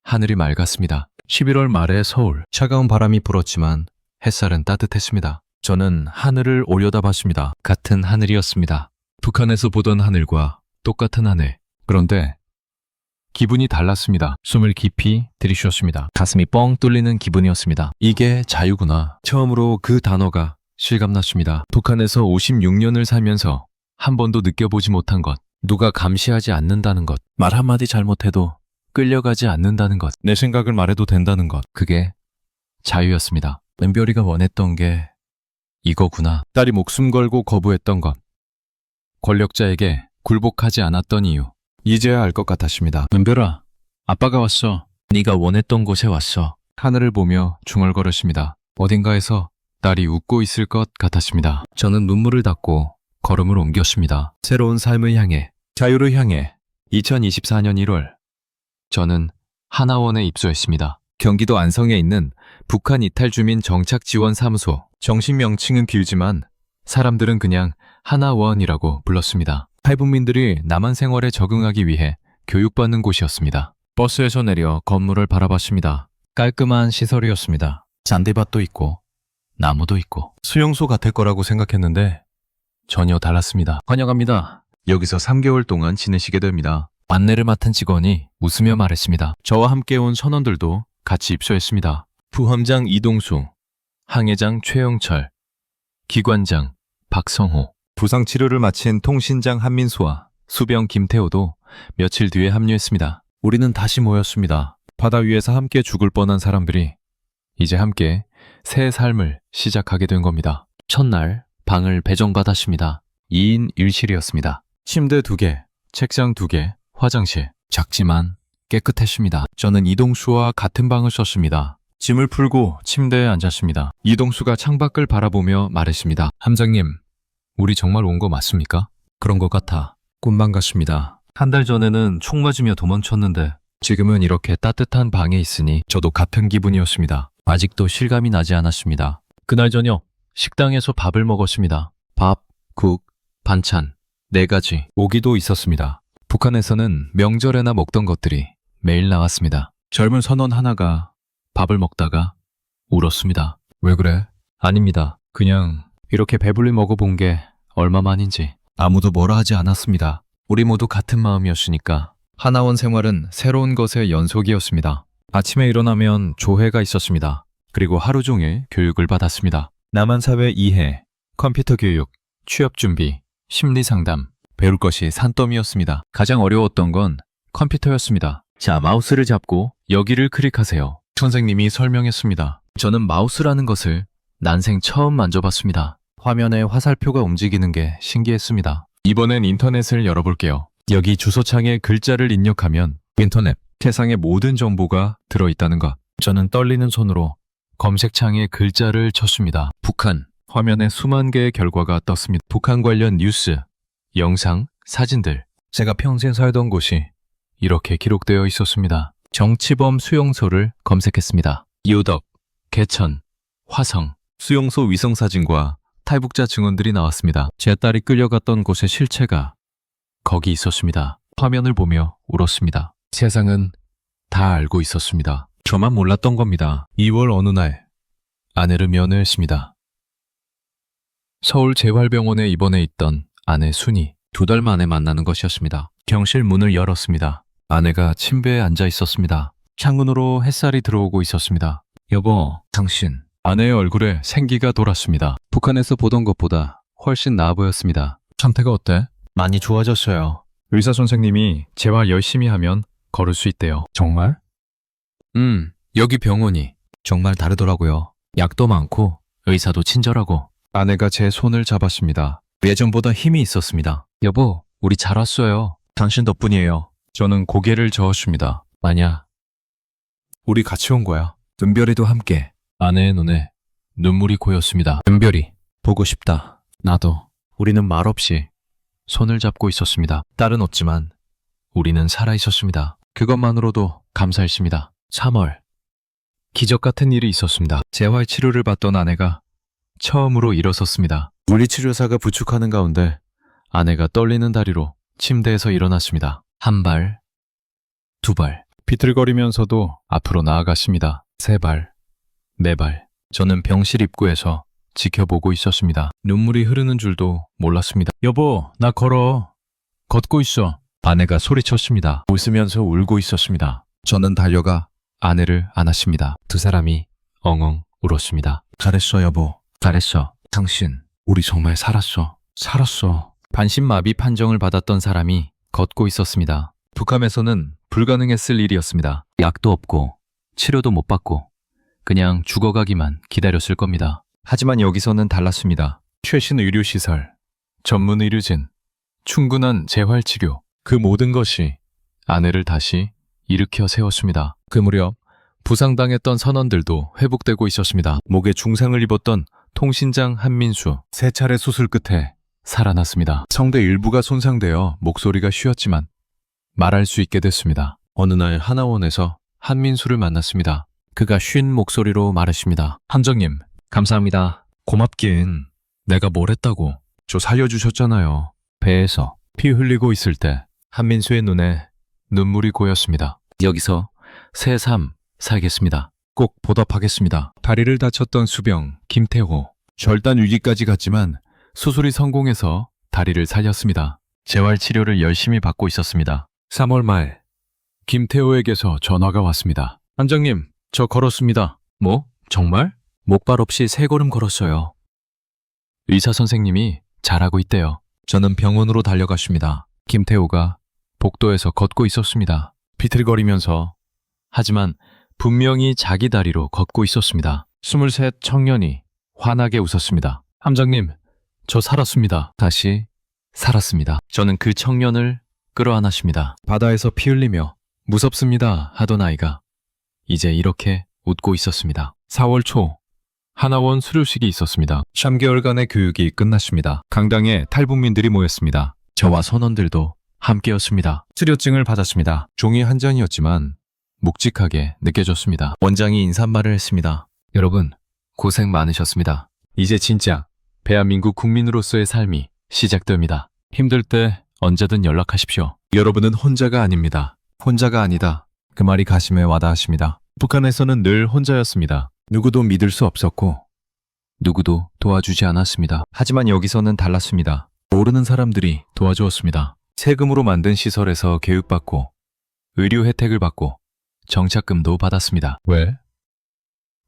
하늘이 맑았습니다. 11월 말에 서울, 차가운 바람이 불었지만 햇살은 따뜻했습니다. 저는 하늘을 올려다봤습니다. 같은 하늘이었습니다. 북한에서 보던 하늘과 똑같은 하늘. 그런데 기분이 달랐습니다. 숨을 깊이 들이쉬었습니다. 가슴이 뻥 뚫리는 기분이었습니다. 이게 자유구나. 처음으로 그 단어가 실감났습니다. 북한에서 56년을 살면서 한 번도 느껴보지 못한 것, 누가 감시하지 않는다는 것, 말 한마디 잘못해도 끌려가지 않는다는 것, 내 생각을 말해도 된다는 것, 그게 자유였습니다. 은별이가 원했던 게 이거구나. 딸이 목숨 걸고 거부했던 것, 권력자에게 굴복하지 않았던 이유, 이제야 알 것 같았습니다. 은별아, 아빠가 왔어. 네가 원했던 곳에 왔어. 하늘을 보며 중얼거렸습니다. 어딘가에서 딸이 웃고 있을 것 같았습니다. 저는 눈물을 닦고 걸음을 옮겼습니다. 새로운 삶을 향해, 자유를 향해. 2024년 1월, 저는 하나원에 입소했습니다. 경기도 안성에 있는 북한 이탈 주민 정착 지원 사무소. 정식 명칭은 길지만 사람들은 그냥 하나원이라고 불렀습니다. 탈북민들이 남한 생활에 적응하기 위해 교육받는 곳이었습니다. 버스에서 내려 건물을 바라봤습니다. 깔끔한 시설이었습니다. 잔디밭도 있고 나무도 있고 수용소 같을 거라고 생각했는데 전혀 달랐습니다. 환영합니다. 여기서 3개월 동안 지내시게 됩니다. 안내를 맡은 직원이 웃으며 말했습니다. 저와 함께 온 선원들도 같이 입소했습니다. 부함장 이동수, 항해장 최영철, 기관장 박성호, 부상치료를 마친 통신장 한민수와 수병 김태호도 며칠 뒤에 합류했습니다. 우리는 다시 모였습니다. 바다 위에서 함께 죽을 뻔한 사람들이 이제 함께 새 삶을 시작하게 된 겁니다. 첫날 방을 배정받았습니다. 2인 1실이었습니다. 침대 2개, 책상 2개, 화장실. 작지만 깨끗했습니다. 저는 이동수와 같은 방을 썼습니다. 짐을 풀고 침대에 앉았습니다. 이동수가 창밖을 바라보며 말했습니다. 함장님, 우리 정말 온 거 맞습니까? 그런 것 같아. 꿈만 같습니다. 한 달 전에는 총 맞으며 도망쳤는데 지금은 이렇게 따뜻한 방에 있으니 저도 같은 기분이었습니다. 아직도 실감이 나지 않았습니다. 그날 저녁 식당에서 밥을 먹었습니다. 밥, 국, 반찬 4가지. 오기도 있었습니다. 북한에서는 명절에나 먹던 것들이 매일 나왔습니다. 젊은 선원 하나가 밥을 먹다가 울었습니다. 왜 그래? 아닙니다. 그냥 이렇게 배불리 먹어본 게 얼마만인지. 아무도 뭐라 하지 않았습니다. 우리 모두 같은 마음이었으니까. 하나원 생활은 새로운 것의 연속이었습니다. 아침에 일어나면 조회가 있었습니다. 그리고 하루 종일 교육을 받았습니다. 남한사회 이해, 컴퓨터 교육, 취업 준비, 심리 상담. 배울 것이 산더미였습니다. 가장 어려웠던 건 컴퓨터였습니다. 자, 마우스를 잡고 여기를 클릭하세요. 선생님이 설명했습니다. 저는 마우스라는 것을 난생 처음 만져봤습니다. 화면에 화살표가 움직이는 게 신기했습니다. 이번엔 인터넷을 열어볼게요. 여기 주소창에 글자를 입력하면 인터넷, 세상의 모든 정보가 들어있다는 것. 저는 떨리는 손으로 검색창에 글자를 쳤습니다. 북한. 화면에 수만 개의 결과가 떴습니다. 북한 관련 뉴스, 영상, 사진들. 제가 평생 살던 곳이 이렇게 기록되어 있었습니다. 정치범 수용소를 검색했습니다. 유덕, 개천, 화성. 수용소 위성사진과 탈북자 증언들이 나왔습니다. 제 딸이 끌려갔던 곳의 실체가 거기 있었습니다. 화면을 보며 울었습니다. 세상은 다 알고 있었습니다. 저만 몰랐던 겁니다. 2월 어느 날 아내를 면회했습니다. 서울 재활병원에 입원해 있던 아내 순이 2달 만에 만나는 것이었습니다. 병실 문을 열었습니다. 아내가 침대에 앉아 있었습니다. 창문으로 햇살이 들어오고 있었습니다. 여보, 당신. 아내의 얼굴에 생기가 돌았습니다. 북한에서 보던 것보다 훨씬 나아 보였습니다. 상태가 어때? 많이 좋아졌어요. 의사 선생님이 재활 열심히 하면 걸을 수 있대요. 정말? 여기 병원이 정말 다르더라고요. 약도 많고 의사도 친절하고. 아내가 제 손을 잡았습니다. 예전보다 힘이 있었습니다. 여보, 우리 잘 왔어요. 당신 덕분이에요. 저는 고개를 저었습니다. 마냐, 우리 같이 온 거야. 은별이도 함께. 아내의 눈에 눈물이 고였습니다. 은별이, 보고 싶다. 나도. 우리는 말없이 손을 잡고 있었습니다. 딸은 없지만 우리는 살아 있었습니다. 그것만으로도 감사했습니다. 3월, 기적 같은 일이 있었습니다. 재활 치료를 받던 아내가 처음으로 일어섰습니다. 물리치료사가 부축하는 가운데 아내가 떨리는 다리로 침대에서 일어났습니다. 한 발, 2발, 비틀거리면서도 앞으로 나아갔습니다. 3발, 4발. 저는 병실 입구에서 지켜보고 있었습니다. 눈물이 흐르는 줄도 몰랐습니다. 여보, 나 걸어. 걷고 있어. 아내가 소리쳤습니다. 웃으면서 울고 있었습니다. 저는 달려가 아내를 안았습니다. 2 사람이 엉엉 울었습니다. 잘했어, 여보. 잘했어. 당신, 우리 정말 살았어. 살았어. 반신마비 판정을 받았던 사람이 걷고 있었습니다. 북함에서는 불가능했을 일이었습니다. 약도 없고 치료도 못 받고 그냥 죽어가기만 기다렸을 겁니다. 하지만 여기서는 달랐습니다. 최신 의료시설, 전문 의료진, 충분한 재활치료, 그 모든 것이 아내를 다시 일으켜 세웠습니다. 그 무렵 부상당했던 선원들도 회복되고 있었습니다. 목에 중상을 입었던 통신장 한민수, 3차례 수술 끝에 살아났습니다. 성대 일부가 손상되어 목소리가 쉬었지만 말할 수 있게 됐습니다. 어느 날 하나원에서 한민수를 만났습니다. 그가 쉰 목소리로 말했습니다. 함장님, 감사합니다. 고맙긴. 내가 뭘 했다고. 저 살려주셨잖아요. 배에서 피 흘리고 있을 때 한민수의 눈에 눈물이 고였습니다. 여기서 새삼 살겠습니다. 꼭 보답하겠습니다. 다리를 다쳤던 수병 김태호. 절단 위기까지 갔지만 수술이 성공해서 다리를 살렸습니다. 재활 치료를 열심히 받고 있었습니다. 3월 말 김태호에게서 전화가 왔습니다. 함장님, 저 걸었습니다. 뭐? 정말? 목발 없이 3걸음 걸었어요. 의사 선생님이 잘하고 있대요. 저는 병원으로 달려갔습니다. 김태호가 복도에서 걷고 있었습니다. 비틀거리면서. 하지만 분명히 자기 다리로 걷고 있었습니다. 23 청년이 환하게 웃었습니다. 함장님, 저 살았습니다. 다시 살았습니다. 저는 그 청년을 끌어안았습니다. 바다에서 피 흘리며 무섭습니다 하던 아이가 이제 이렇게 웃고 있었습니다. 4월 초 하나원 수료식이 있었습니다. 3개월간의 교육이 끝났습니다. 강당에 탈북민들이 모였습니다. 저와 선원들도 함께였습니다. 치료증을 받았습니다. 종이 한 장이었지만 묵직하게 느껴졌습니다. 원장이 인사말을 했습니다. 여러분, 고생 많으셨습니다. 이제 진짜 대한민국 국민으로서의 삶이 시작됩니다. 힘들 때 언제든 연락하십시오. 여러분은 혼자가 아닙니다. 혼자가 아니다. 그 말이 가슴에 와닿았습니다. 북한에서는 늘 혼자였습니다. 누구도 믿을 수 없었고 누구도 도와주지 않았습니다. 하지만 여기서는 달랐습니다. 모르는 사람들이 도와주었습니다. 세금으로 만든 시설에서 교육받고 의료 혜택을 받고 정착금도 받았습니다. 왜?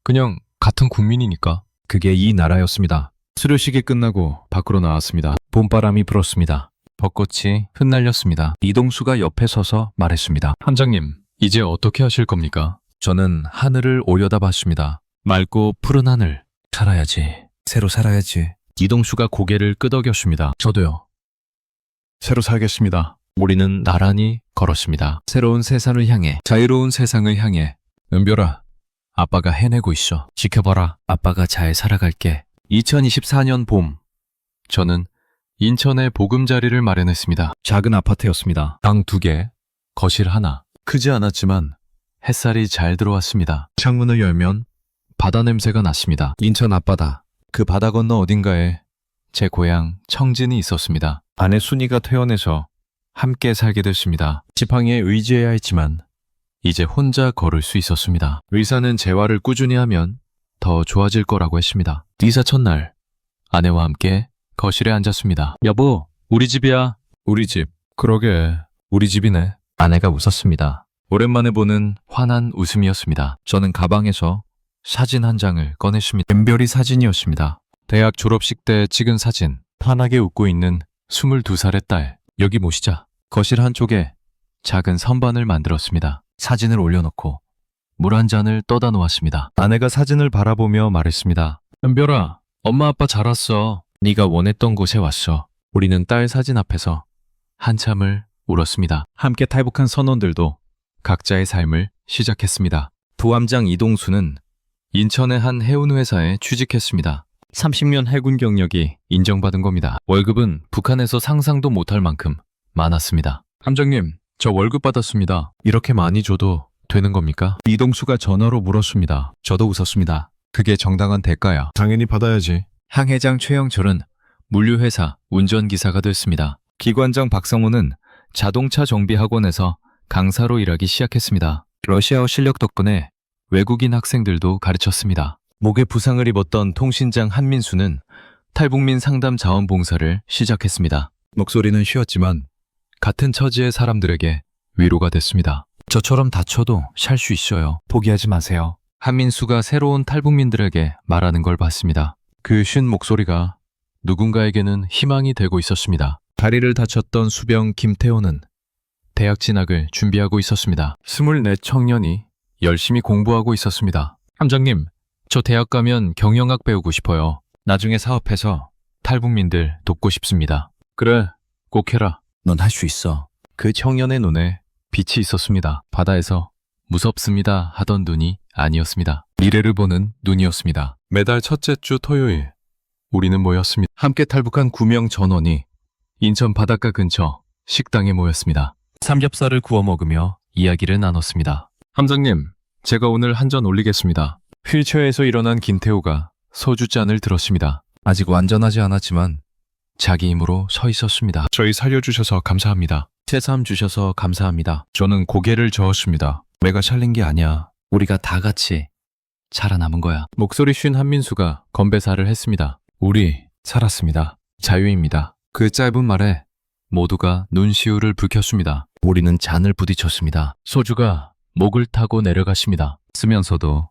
그냥 같은 국민이니까. 그게 이 나라였습니다. 수료식이 끝나고 밖으로 나왔습니다. 봄바람이 불었습니다. 벚꽃이 흩날렸습니다. 이동수가 옆에 서서 말했습니다. 함장님, 이제 어떻게 하실 겁니까? 저는 하늘을 올려다봤습니다. 맑고 푸른 하늘. 살아야지. 새로 살아야지. 이동수가 고개를 끄덕였습니다. 저도요. 새로 살겠습니다. 우리는 나란히 걸었습니다. 새로운 세상을 향해, 자유로운 세상을 향해. 은별아, 아빠가 해내고 있어. 지켜봐라. 아빠가 잘 살아갈게. 2024년 봄, 저는 인천에 보금자리를 마련했습니다. 작은 아파트였습니다. 방 2개, 거실 하나. 크지 않았지만 햇살이 잘 들어왔습니다. 창문을 열면 바다 냄새가 났습니다. 인천 앞바다. 그 바다 건너 어딘가에 제 고향 청진이 있었습니다. 아내 순이가 퇴원해서 함께 살게 됐습니다. 지팡이에 의지해야 했지만 이제 혼자 걸을 수 있었습니다. 의사는 재활을 꾸준히 하면 더 좋아질 거라고 했습니다. 이사 첫날 아내와 함께 거실에 앉았습니다. 여보, 우리 집이야. 우리 집. 그러게, 우리 집이네. 아내가 웃었습니다. 오랜만에 보는 환한 웃음이었습니다. 저는 가방에서 사진 한 장을 꺼냈습니다. 은별이 사진이었습니다. 대학 졸업식 때 찍은 사진. 환하게 웃고 있는 22살의 딸. 여기 모시자. 거실 한쪽에 작은 선반을 만들었습니다. 사진을 올려놓고 물 한 잔을 떠다 놓았습니다. 아내가 사진을 바라보며 말했습니다. 은별아, 엄마 아빠 잘 왔어. 네가 원했던 곳에 왔어. 우리는 딸 사진 앞에서 한참을 울었습니다. 함께 탈북한 선원들도 각자의 삶을 시작했습니다. 부함장 이동수는 인천의 한 해운회사에 취직했습니다. 30년 해군 경력이 인정받은 겁니다. 월급은 북한에서 상상도 못할 만큼 많았습니다. 함장님, 저 월급 받았습니다. 이렇게 많이 줘도 되는 겁니까? 이동수가 전화로 물었습니다. 저도 웃었습니다. 그게 정당한 대가야. 당연히 받아야지. 항해장 최영철은 물류회사 운전기사가 됐습니다. 기관장 박성호는 자동차 정비학원에서 강사로 일하기 시작했습니다. 러시아어 실력 덕분에 외국인 학생들도 가르쳤습니다. 목에 부상을 입었던 통신장 한민수는 탈북민 상담 자원봉사를 시작했습니다. 목소리는 쉬었지만 같은 처지의 사람들에게 위로가 됐습니다. 저처럼 다쳐도 살 수 있어요. 포기하지 마세요. 한민수가 새로운 탈북민들에게 말하는 걸 봤습니다. 그 쉰 목소리가 누군가에게는 희망이 되고 있었습니다. 다리를 다쳤던 수병 김태호는 대학 진학을 준비하고 있었습니다. 24 청년이 열심히 공부하고 있었습니다. 함장님, 저 대학 가면 경영학 배우고 싶어요. 나중에 사업해서 탈북민들 돕고 싶습니다. 그래, 꼭 해라. 넌 할 수 있어. 그 청년의 눈에 빛이 있었습니다. 바다에서 무섭습니다 하던 눈이 아니었습니다. 미래를 보는 눈이었습니다. 매달 첫째 주 토요일, 우리는 모였습니다. 함께 탈북한 9명 전원이 인천 바닷가 근처 식당에 모였습니다. 삼겹살을 구워 먹으며 이야기를 나눴습니다. 함장님, 제가 오늘 한 잔 올리겠습니다. 휠체어에서 일어난 김태호가 소주잔을 들었습니다. 아직 완전하지 않았지만 자기 힘으로 서 있었습니다. 저희 살려주셔서 감사합니다. 새삼 주셔서 감사합니다. 저는 고개를 저었습니다. 내가 살린 게 아니야. 우리가 다 같이 살아남은 거야. 목소리 쉰 한민수가 건배사를 했습니다. 우리 살았습니다. 자유입니다. 그 짧은 말에 모두가 눈시울을 붉혔습니다. 우리는 잔을 부딪혔습니다. 소주가 목을 타고 내려갔습니다. 쓰면서도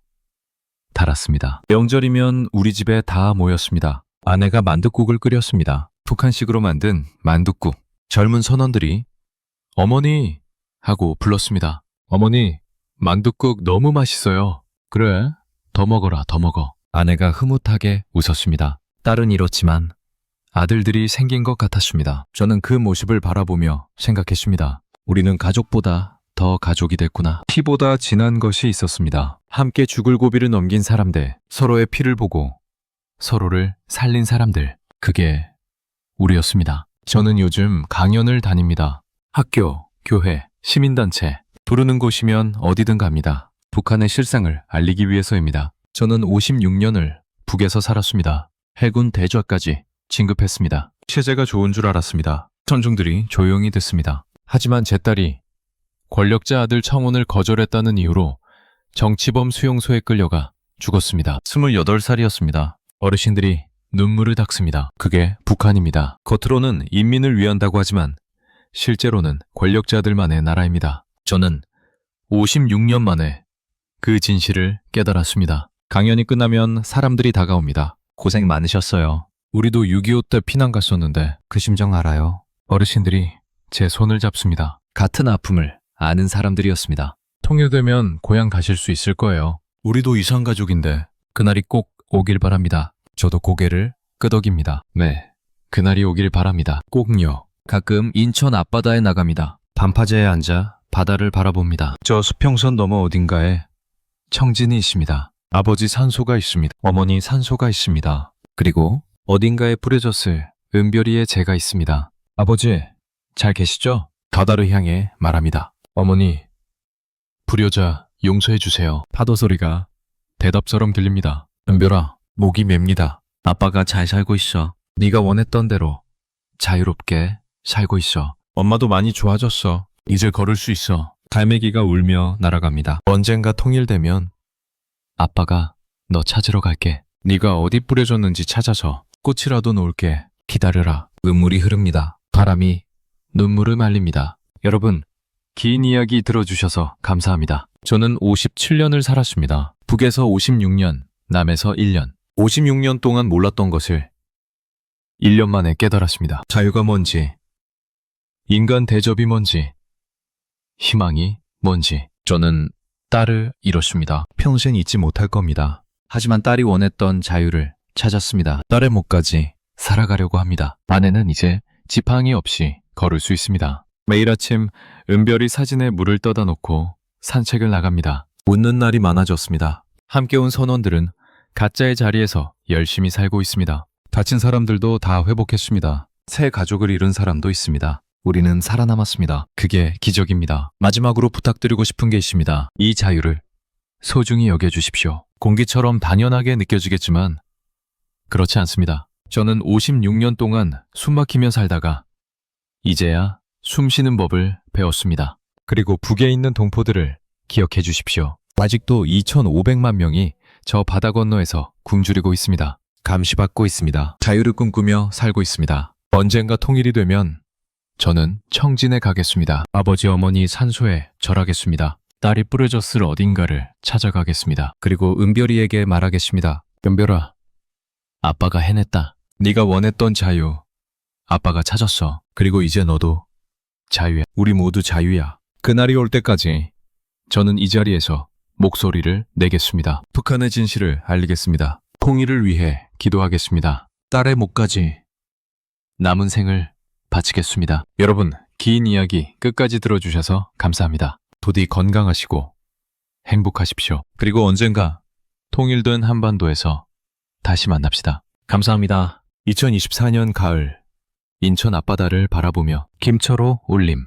달았습니다. 명절이면 우리 집에 다 모였습니다. 아내가 만둣국을 끓였습니다. 북한식으로 만든 만둣국. 젊은 선원들이 어머니 하고 불렀습니다. 어머니, 만둣국 너무 맛있어요. 그래, 더 먹어라, 더 먹어. 아내가 흐뭇하게 웃었습니다. 딸은 이렇지만 아들들이 생긴 것 같았습니다. 저는 그 모습을 바라보며 생각했습니다. 우리는 가족보다 더 가족이 됐구나. 피보다 진한 것이 있었습니다. 함께 죽을 고비를 넘긴 사람들, 서로의 피를 보고 서로를 살린 사람들. 그게 우리였습니다. 저는 요즘 강연을 다닙니다. 학교, 교회, 시민단체, 부르는 곳이면 어디든 갑니다. 북한의 실상을 알리기 위해서입니다. 저는 56년을 북에서 살았습니다. 해군 대좌까지 진급했습니다. 체제가 좋은 줄 알았습니다. 천중들이 조용히 듣습니다. 하지만 제 딸이 권력자 아들 청혼을 거절했다는 이유로 정치범 수용소에 끌려가 죽었습니다. 28살이었습니다. 어르신들이 눈물을 닦습니다. 그게 북한입니다. 겉으로는 인민을 위한다고 하지만 실제로는 권력자들만의 나라입니다. 저는 56년 만에 그 진실을 깨달았습니다. 강연이 끝나면 사람들이 다가옵니다. 고생 많으셨어요. 우리도 6.25 때 피난 갔었는데 그 심정 알아요. 어르신들이 제 손을 잡습니다. 같은 아픔을 아는 사람들이었습니다. 통일되면 고향 가실 수 있을 거예요. 우리도 이산가족인데 그날이 꼭 오길 바랍니다. 저도 고개를 끄덕입니다. 네, 그날이 오길 바랍니다. 꼭요. 가끔 인천 앞바다에 나갑니다. 반파제에 앉아 바다를 바라봅니다. 저 수평선 너머 어딘가에 청진이 있습니다. 아버지 산소가 있습니다. 어머니 산소가 있습니다. 그리고 어딘가에 뿌려졌을 은별이의 제가 있습니다. 아버지, 잘 계시죠? 바다를 향해 말합니다. 어머니, 불효자 용서해 주세요. 파도 소리가 대답처럼 들립니다. 은별아, 목이 맵니다. 아빠가 잘 살고 있어. 네가 원했던 대로 자유롭게 살고 있어. 엄마도 많이 좋아졌어. 이제 걸을 수 있어. 갈매기가 울며 날아갑니다. 언젠가 통일되면 아빠가 너 찾으러 갈게. 네가 어디 뿌려졌는지 찾아서 꽃이라도 놓을게. 기다려라. 눈물이 흐릅니다. 바람이 눈물을 말립니다. 여러분, 긴 이야기 들어주셔서 감사합니다. 저는 57년을 살았습니다. 북에서 56년, 남에서 1년. 56년 동안 몰랐던 것을 1년 만에 깨달았습니다. 자유가 뭔지, 인간 대접이 뭔지, 희망이 뭔지. 저는 딸을 잃었습니다. 평생 잊지 못할 겁니다. 하지만 딸이 원했던 자유를 찾았습니다. 딸의 목까지 살아가려고 합니다. 아내는 이제 지팡이 없이 걸을 수 있습니다. 매일 아침 은별이 사진에 물을 떠다 놓고 산책을 나갑니다. 웃는 날이 많아졌습니다. 함께 온 선원들은 가짜의 자리에서 열심히 살고 있습니다. 다친 사람들도 다 회복했습니다. 새 가족을 잃은 사람도 있습니다. 우리는 살아남았습니다. 그게 기적입니다. 마지막으로 부탁드리고 싶은 게 있습니다. 이 자유를 소중히 여겨주십시오. 공기처럼 당연하게 느껴지겠지만 그렇지 않습니다. 저는 56년 동안 숨막히며 살다가 이제야 숨 쉬는 법을 배웠습니다. 그리고 북에 있는 동포들을 기억해 주십시오. 아직도 2,500만 명이 저 바다 건너에서 굶주리고 있습니다. 감시받고 있습니다. 자유를 꿈꾸며 살고 있습니다. 언젠가 통일이 되면 저는 청진에 가겠습니다. 아버지 어머니 산소에 절하겠습니다. 딸이 뿌려졌을 어딘가를 찾아가겠습니다. 그리고 은별이에게 말하겠습니다. 은별아, 아빠가 해냈다. 네가 원했던 자유, 아빠가 찾았어. 그리고 이제 너도 자유야. 우리 모두 자유야. 그날이 올 때까지 저는 이 자리에서 목소리를 내겠습니다. 북한의 진실을 알리겠습니다. 통일을 위해 기도하겠습니다. 딸의 목까지 남은 생을 바치겠습니다. 여러분, 긴 이야기 끝까지 들어주셔서 감사합니다. 부디 건강하시고 행복하십시오. 그리고 언젠가 통일된 한반도에서 다시 만납시다. 감사합니다. 2024년 가을 인천 앞바다를 바라보며 김철호 올림.